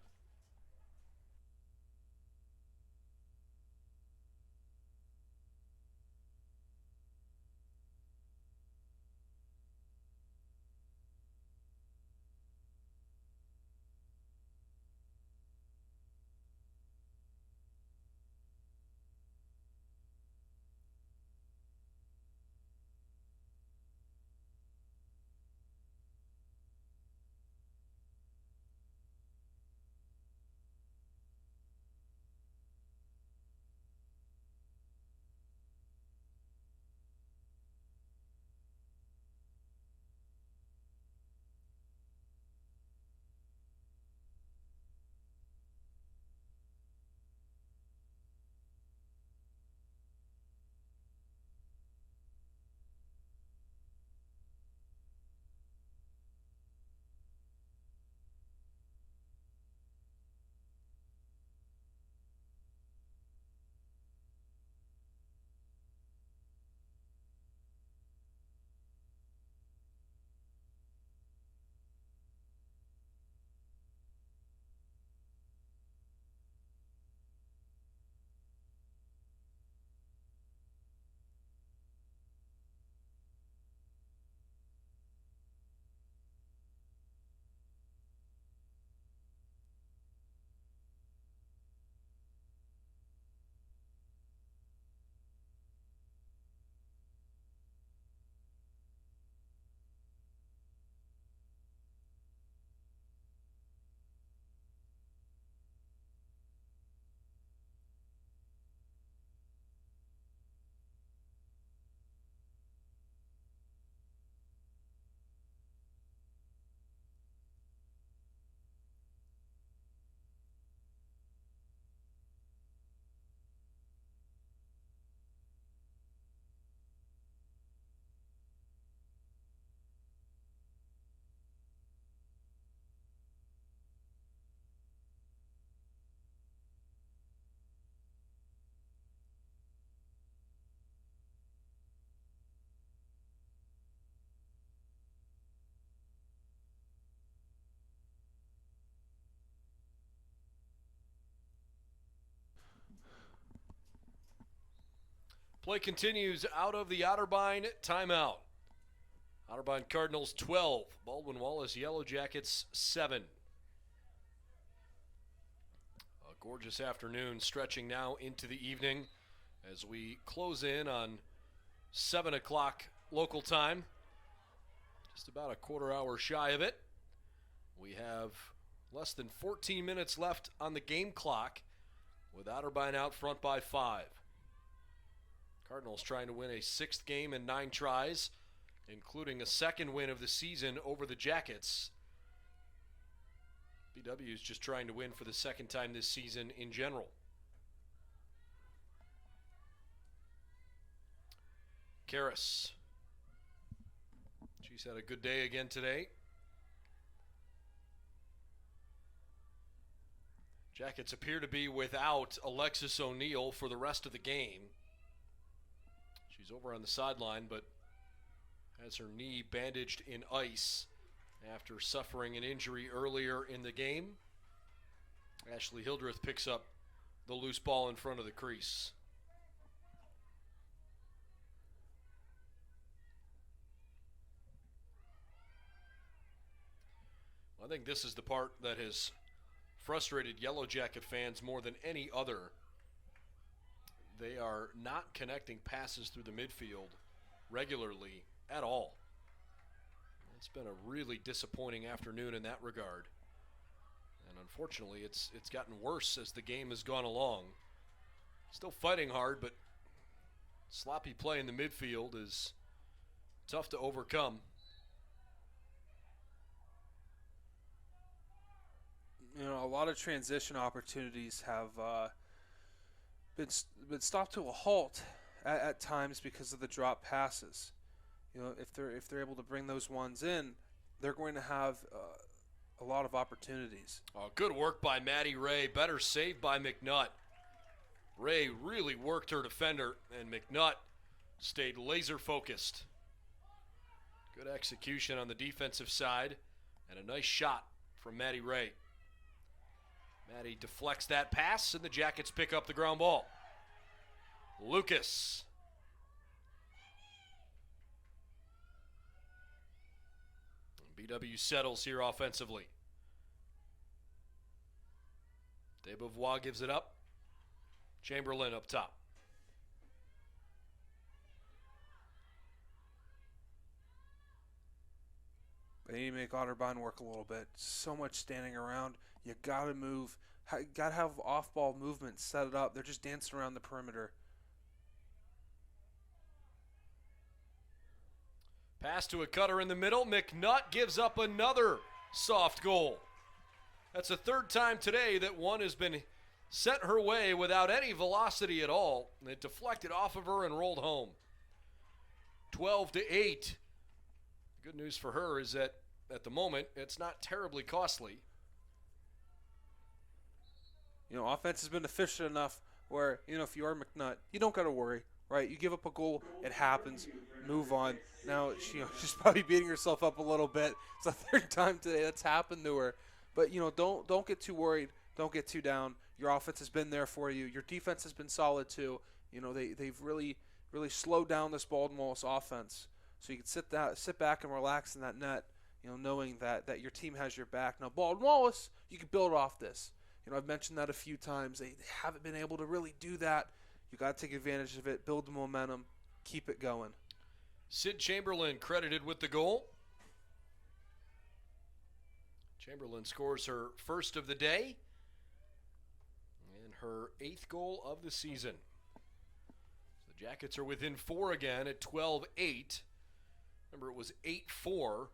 Play continues out of the Otterbein timeout. Otterbein Cardinals 12, Baldwin Wallace Yellow Jackets 7. A gorgeous afternoon stretching now into the evening as we close in on 7 o'clock local time. Just about a quarter hour shy of it. We have less than 14 minutes left on the game clock with Otterbein out front by 5. Cardinals trying to win a 6th game in 9 tries, including a 2nd win of the season over the Jackets. BW is just trying to win for the 2nd time this season in general. Karras. She's had a good day again today. Jackets appear to be without Alexis O'Neill for the rest of the game. She's over on the sideline, but has her knee bandaged in ice after suffering an injury earlier in the game. Ashley Hildreth picks up the loose ball in front of the crease. I think this is the part that has frustrated Yellow Jacket fans more than any other. They are not connecting passes through the midfield regularly at all. It's been a really disappointing afternoon in that regard. And unfortunately, it's gotten worse as the game has gone along. Still fighting hard, but sloppy play in the midfield is tough to overcome. You know, a lot of transition opportunities have been stopped to a halt at times because of the drop passes. You know, if they're able to bring those ones in, they're going to have a lot of opportunities. Oh, good work by Maddie Ray. Better save by McNutt. Ray really worked her defender, and McNutt stayed laser focused. Good execution on the defensive side, and a nice shot from Maddie Ray. Maddie deflects that pass, and the Jackets pick up the ground ball. Lucas. BW settles here offensively. Desbevois gives it up. Chamberlain up top. They need to make Otterbein work a little bit. So much standing around. You got to move. Got to have off-ball movement. Set it up. They're just dancing around the perimeter. Pass to a cutter in the middle. McNutt gives up another soft goal. That's the 3rd time today that one has been sent her way without any velocity at all. It deflected off of her and rolled home. 12-8. Good news for her is that at the moment it's not terribly costly. You know, offense has been efficient enough where, you know, if you are McNutt, you don't got to worry, right? You give up a goal, it happens, move on. Now, she's probably beating herself up a little bit. It's the 3rd time today that's happened to her. But, you know, don't get too worried. Don't get too down. Your offense has been there for you. Your defense has been solid, too. You know, they've really slowed down this Baldwin Wallace offense. So you can sit back and relax in that net, you know, knowing that your team has your back. Now, Baldwin Wallace, you can build off this. You know, I've mentioned that a few times. They haven't been able to really do that. You got to take advantage of it, build the momentum, keep it going. Sid Chamberlain credited with the goal. Chamberlain scores her 1st of the day and her 8th goal of the season. The Jackets are within 4 again at 12-8. Remember, it was 8-4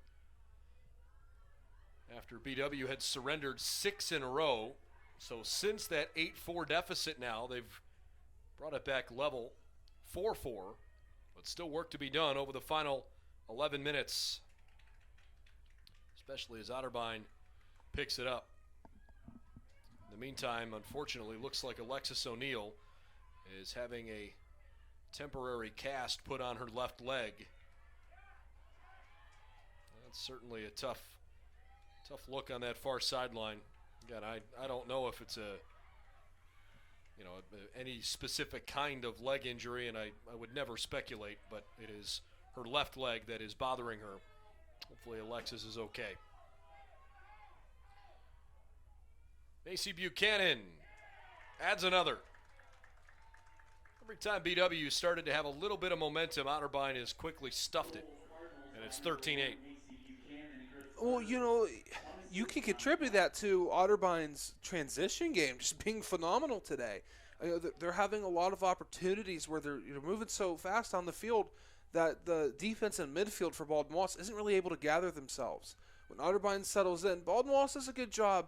after BW had surrendered 6 in a row. So since that 8-4 deficit now, they've brought it back level 4-4, but still work to be done over the final 11 minutes, especially as Otterbein picks it up. In the meantime, unfortunately, looks like Alexis O'Neill is having a temporary cast put on her left leg. That's certainly a tough look on that far sideline. Again, I don't know if it's any specific kind of leg injury, and I would never speculate, but it is her left leg that is bothering her. Hopefully Alexis is okay. Macy Buchanan adds another. Every time BW started to have a little bit of momentum, Otterbein has quickly stuffed it, and it's 13-8. Well, you can contribute that to Otterbein's transition game just being phenomenal today. They're having a lot of opportunities where they're moving so fast on the field that the defense and midfield for Baldwin Wallace isn't really able to gather themselves. When Otterbein settles in, Baldwin Wallace does a good job,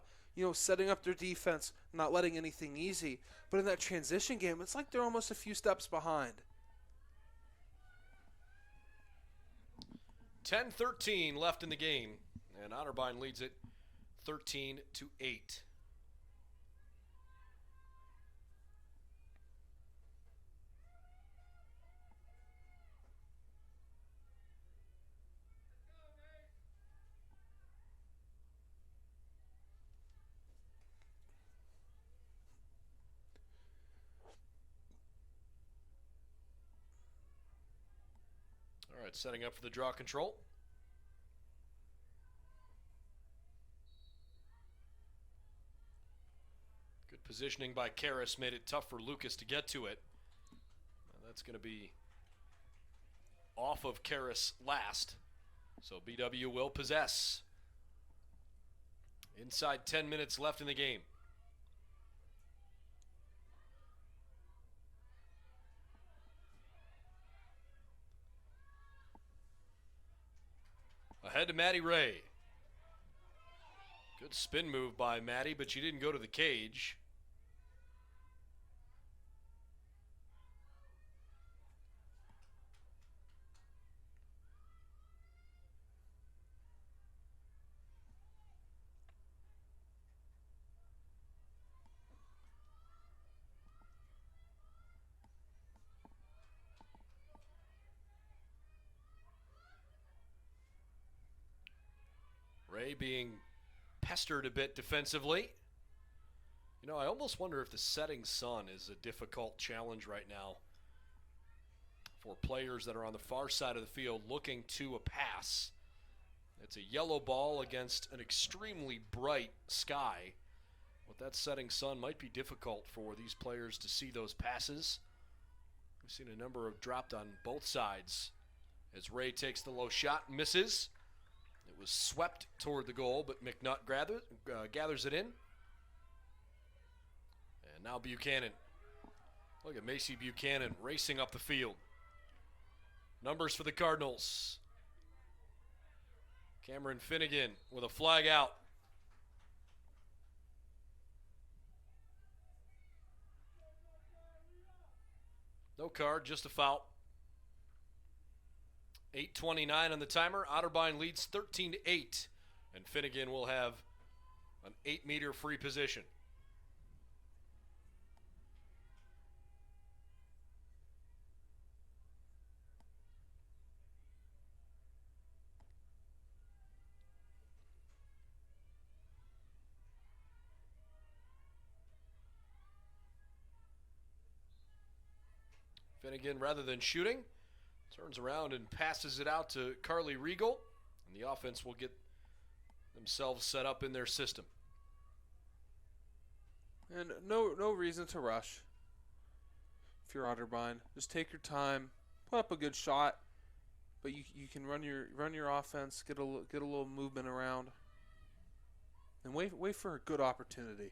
setting up their defense, not letting anything easy. But in that transition game, it's like they're almost a few steps behind. 10-13 left in the game, and Otterbein leads it 13-8. All right, setting up for the draw control. Good positioning by Karras made it tough for Lucas to get to it. Now that's going to be off of Karras last. So BW will possess. Inside 10 minutes left in the game. Ahead to Maddie Ray. Good spin move by Maddie, but she didn't go to the cage. Ray being pestered a bit defensively. I almost wonder if the setting sun is a difficult challenge right now for players that are on the far side of the field looking to a pass. It's a yellow ball against an extremely bright sky. With that setting sun, might be difficult for these players to see those passes. We've seen a number of dropped on both sides as Ray takes the low shot and misses. It was swept toward the goal, but McNutt gathers it in. And now Buchanan. Look at Macy Buchanan racing up the field. Numbers for the Cardinals. Cameron Finnegan with a flag out. No card, just a foul. 8:29 on the timer. Otterbein leads 13-8. And Finnegan will have an 8-meter free position. Finnegan, rather than shooting, turns around and passes it out to Carly Regal, and the offense will get themselves set up in their system. And no reason to rush. If you're Otterbein, just take your time, put up a good shot, but you can run your offense, get a little movement around, and wait for a good opportunity.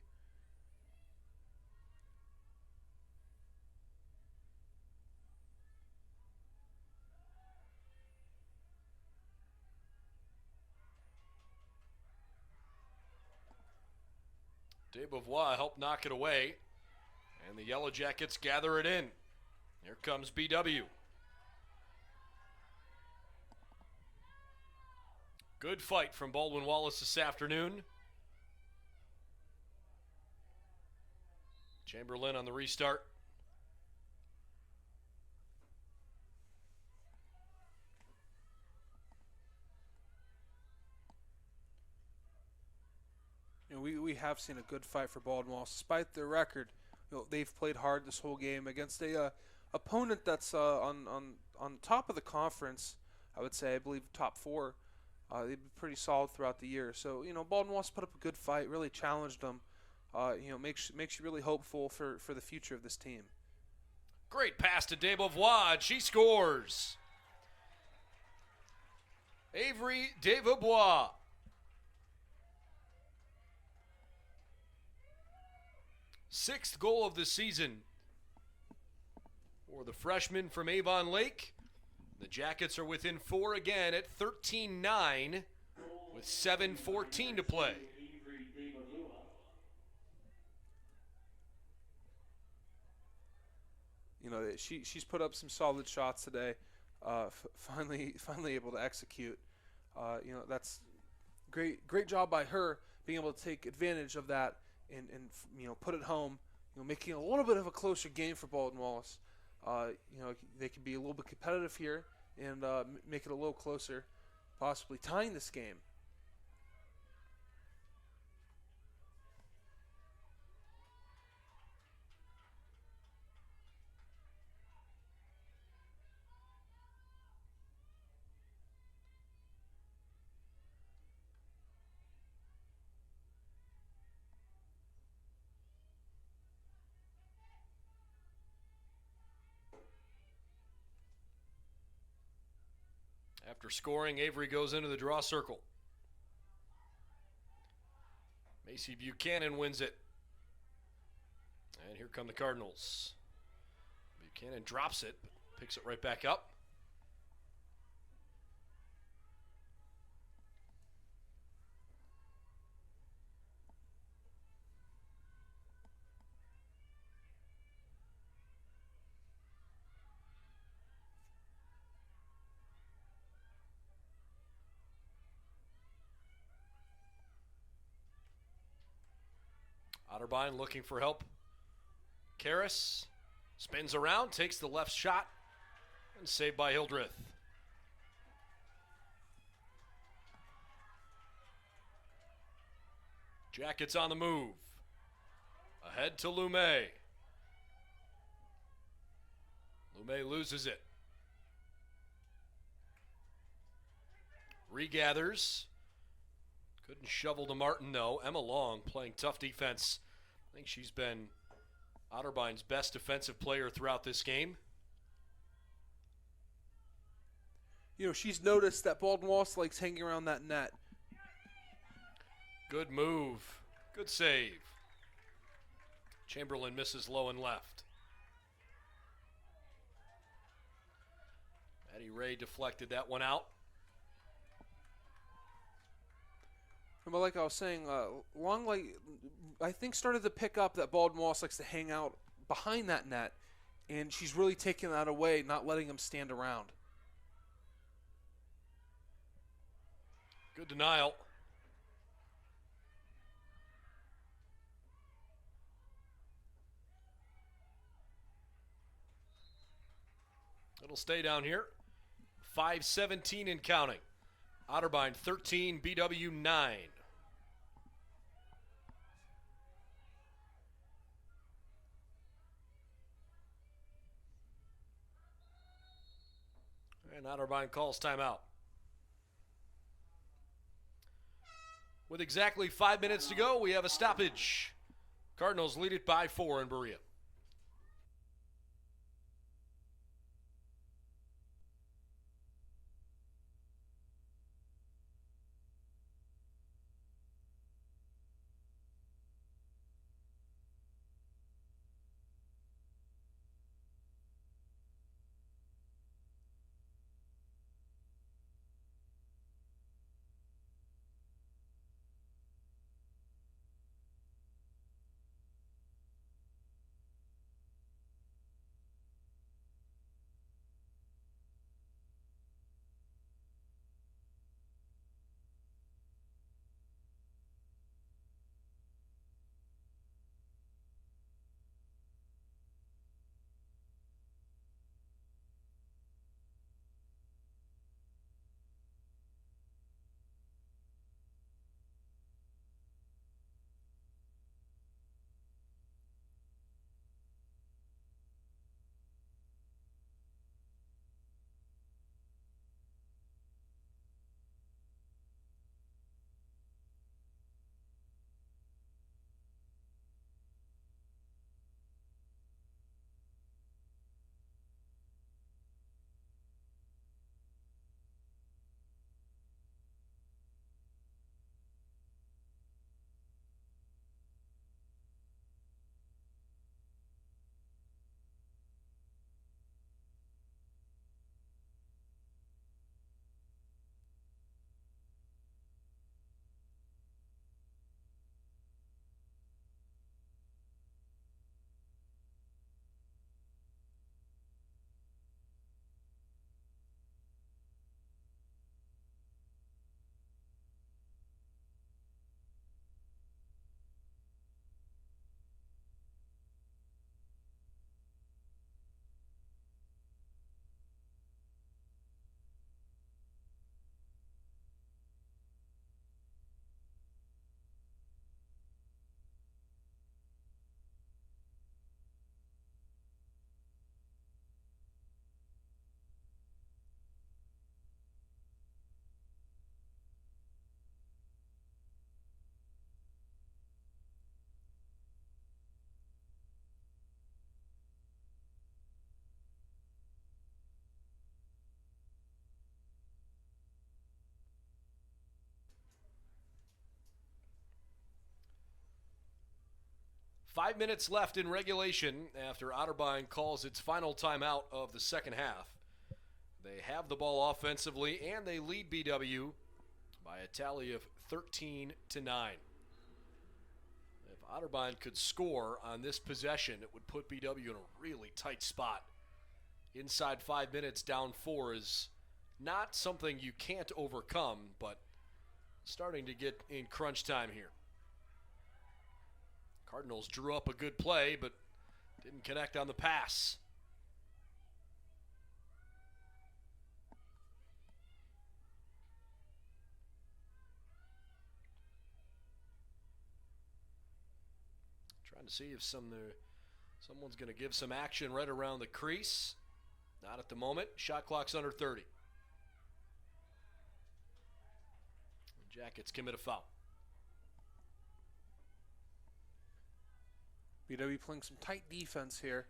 Desbovois helped knock it away, and the Yellow Jackets gather it in. Here comes BW. Good fight from Baldwin Wallace this afternoon. Chamberlain on the restart. We have seen a good fight for Baldwin Wallace. Despite their record, they've played hard this whole game against a opponent that's on top of the conference, I would say. I believe top 4. They've been pretty solid throughout the year. So, Baldwin Wallace put up a good fight, really challenged them. Makes you really hopeful for the future of this team. Great pass to Desbois, and she scores. Avery Desbois. Sixth goal of the season for the freshman from Avon Lake. The Jackets are within 4 again at 13-9 with 7:14 to play. She's put up some solid shots today. Finally able to execute. That's great job by her being able to take advantage of that and put it home. Making a little bit of a closer game for Baldwin Wallace. They can be a little bit competitive here and make it a little closer, possibly tying this game. After scoring, Avery goes into the draw circle. Macy Buchanan wins it. And here come the Cardinals. Buchanan drops it, but picks it right back up. Otterbein looking for help. Karras spins around, takes the left shot, and saved by Hildreth. Jackets on the move. Ahead to Lumet. Lumet loses it. Regathers. Couldn't shovel to Martin, though. Emma Long playing tough defense. I think she's been Otterbein's best defensive player throughout this game. She's noticed that Baldwin Wallace likes hanging around that net. Good move. Good save. Chamberlain misses low and left. Maddie Ray deflected that one out. But like I was saying, Long, I think, started to pick up that Baldwin Wallace likes to hang out behind that net, and she's really taking that away, not letting him stand around. Good denial. It'll stay down here. 5:17 and counting. Otterbein 13, BW 9. And Otterbein calls timeout. With exactly 5 minutes to go, we have a stoppage. Cardinals lead it by 4 in Berea. 5 minutes left in regulation after Otterbein calls its final timeout of the second half. They have the ball offensively, and they lead BW by a tally of 13-9. If Otterbein could score on this possession, it would put BW in a really tight spot. Inside 5 minutes, down 4 is not something you can't overcome, but starting to get in crunch time here. Cardinals drew up a good play, but didn't connect on the pass. Trying to see if someone's going to give some action right around the crease. Not at the moment. Shot clock's under 30. The Jackets commit a foul. BW playing some tight defense here.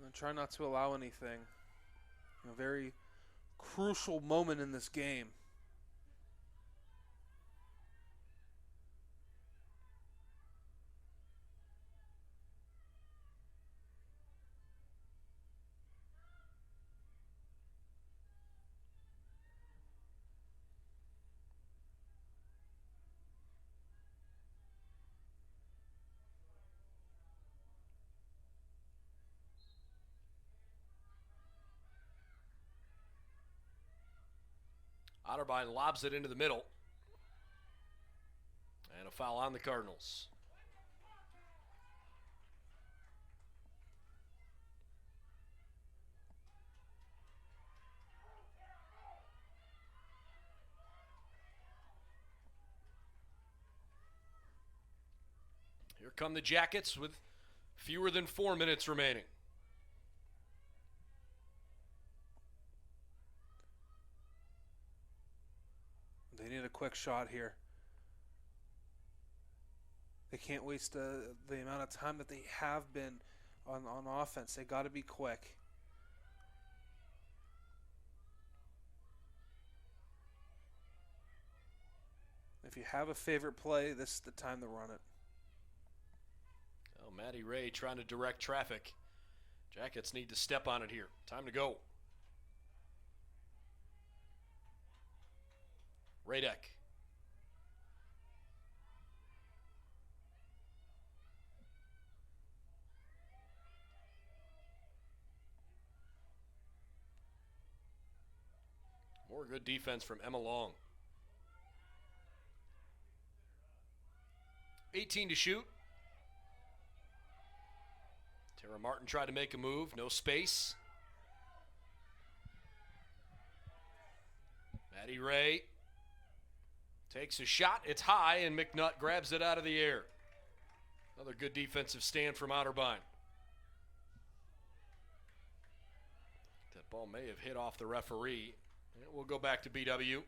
And try not to allow anything. A very crucial moment in this game. Otterbein lobs it into the middle. And a foul on the Cardinals. Here come the Jackets with fewer than 4 minutes remaining. They need a quick shot here. They can't waste the amount of time that they have been on offense. They got to be quick. If you have a favorite play, this is the time to run it. Oh, Matty Ray trying to direct traffic. Jackets need to step on it here. Time to go. Radek. More good defense from Emma Long. 18 to shoot. Tara Martin tried to make a move. No space. Matty Ray takes a shot. It's high, and McNutt grabs it out of the air. Another good defensive stand from Otterbein. That ball may have hit off the referee. It will go back to BW.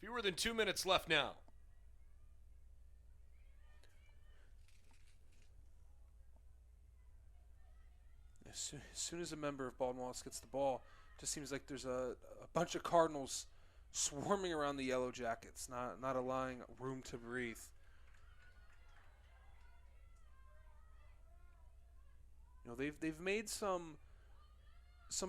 Fewer than 2 minutes left now. As soon as a member of Baldwin Wallace gets the ball, it just seems like there's a bunch of Cardinals swarming around the Yellow Jackets, not allowing room to breathe. You know, they've made some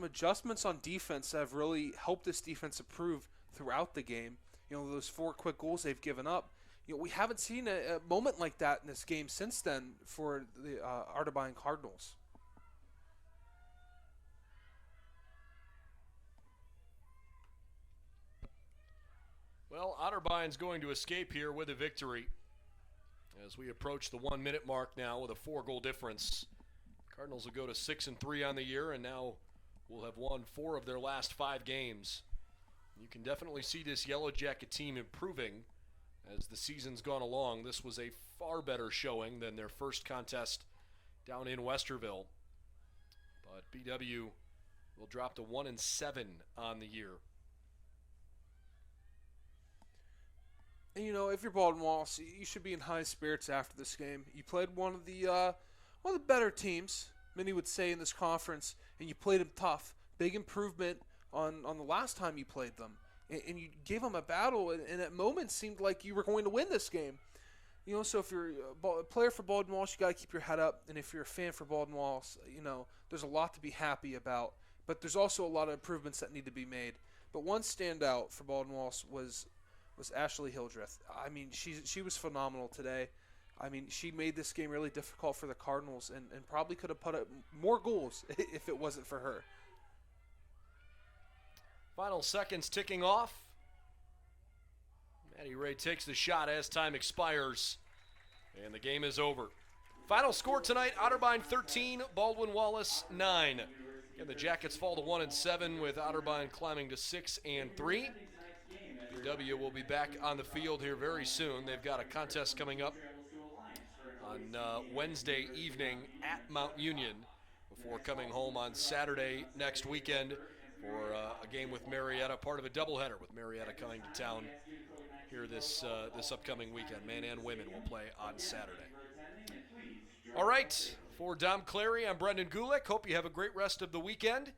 adjustments on defense that have really helped this defense improve throughout the game. You know, those 4 quick goals they've given up. You know, we haven't seen a moment like that in this game since then for the Otterbein Cardinals. Well, Otterbein's going to escape here with a victory as we approach the 1 minute mark now with a 4-goal difference. Cardinals will go to 6-3 on the year, and now will have won 4 of their last 5 games. You can definitely see this Yellow Jacket team improving as the season's gone along. This was a far better showing than their first contest down in Westerville. But BW will drop to 1-7 on the year. And, if you're Baldwin Wallace, you should be in high spirits after this game. You played one of the better teams, many would say, in this conference, and you played them tough. Big improvement on the last time you played them. And you gave them a battle, and at moments seemed like you were going to win this game. So if you're a player for Baldwin Wallace, you got to keep your head up. And if you're a fan for Baldwin Wallace, there's a lot to be happy about. But there's also a lot of improvements that need to be made. But one standout for Baldwin Wallace was Ashley Hildreth. I mean, she was phenomenal today. I mean, she made this game really difficult for the Cardinals and probably could have put up more goals if it wasn't for her. Final seconds ticking off. Maddie Ray takes the shot as time expires, and the game is over. Final score tonight, Otterbein 13, Baldwin Wallace 9. Again, the Jackets fall to 1-7 with Otterbein climbing to 6-3. BW will be back on the field here very soon. They've got a contest coming up on Wednesday evening at Mount Union before coming home on Saturday next weekend for a game with Marietta, part of a doubleheader with Marietta coming to town here this upcoming weekend. Men and women will play on Saturday. All right, for Dom Clary, I'm Brendan Gulick. Hope you have a great rest of the weekend.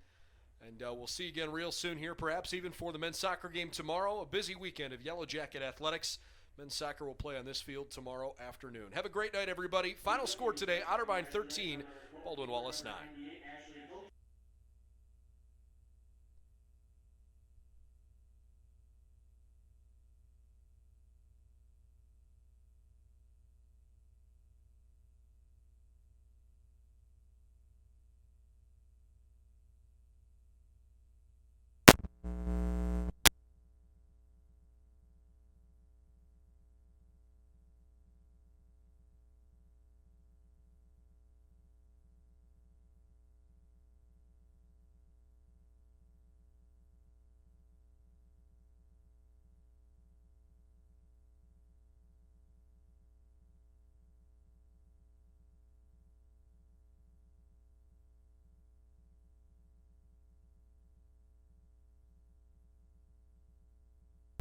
And we'll see you again real soon here, perhaps even for the men's soccer game tomorrow. A busy weekend of Yellow Jacket athletics. Men's soccer will play on this field tomorrow afternoon. Have a great night, everybody. Final score today, Otterbein 13, Baldwin Wallace 9.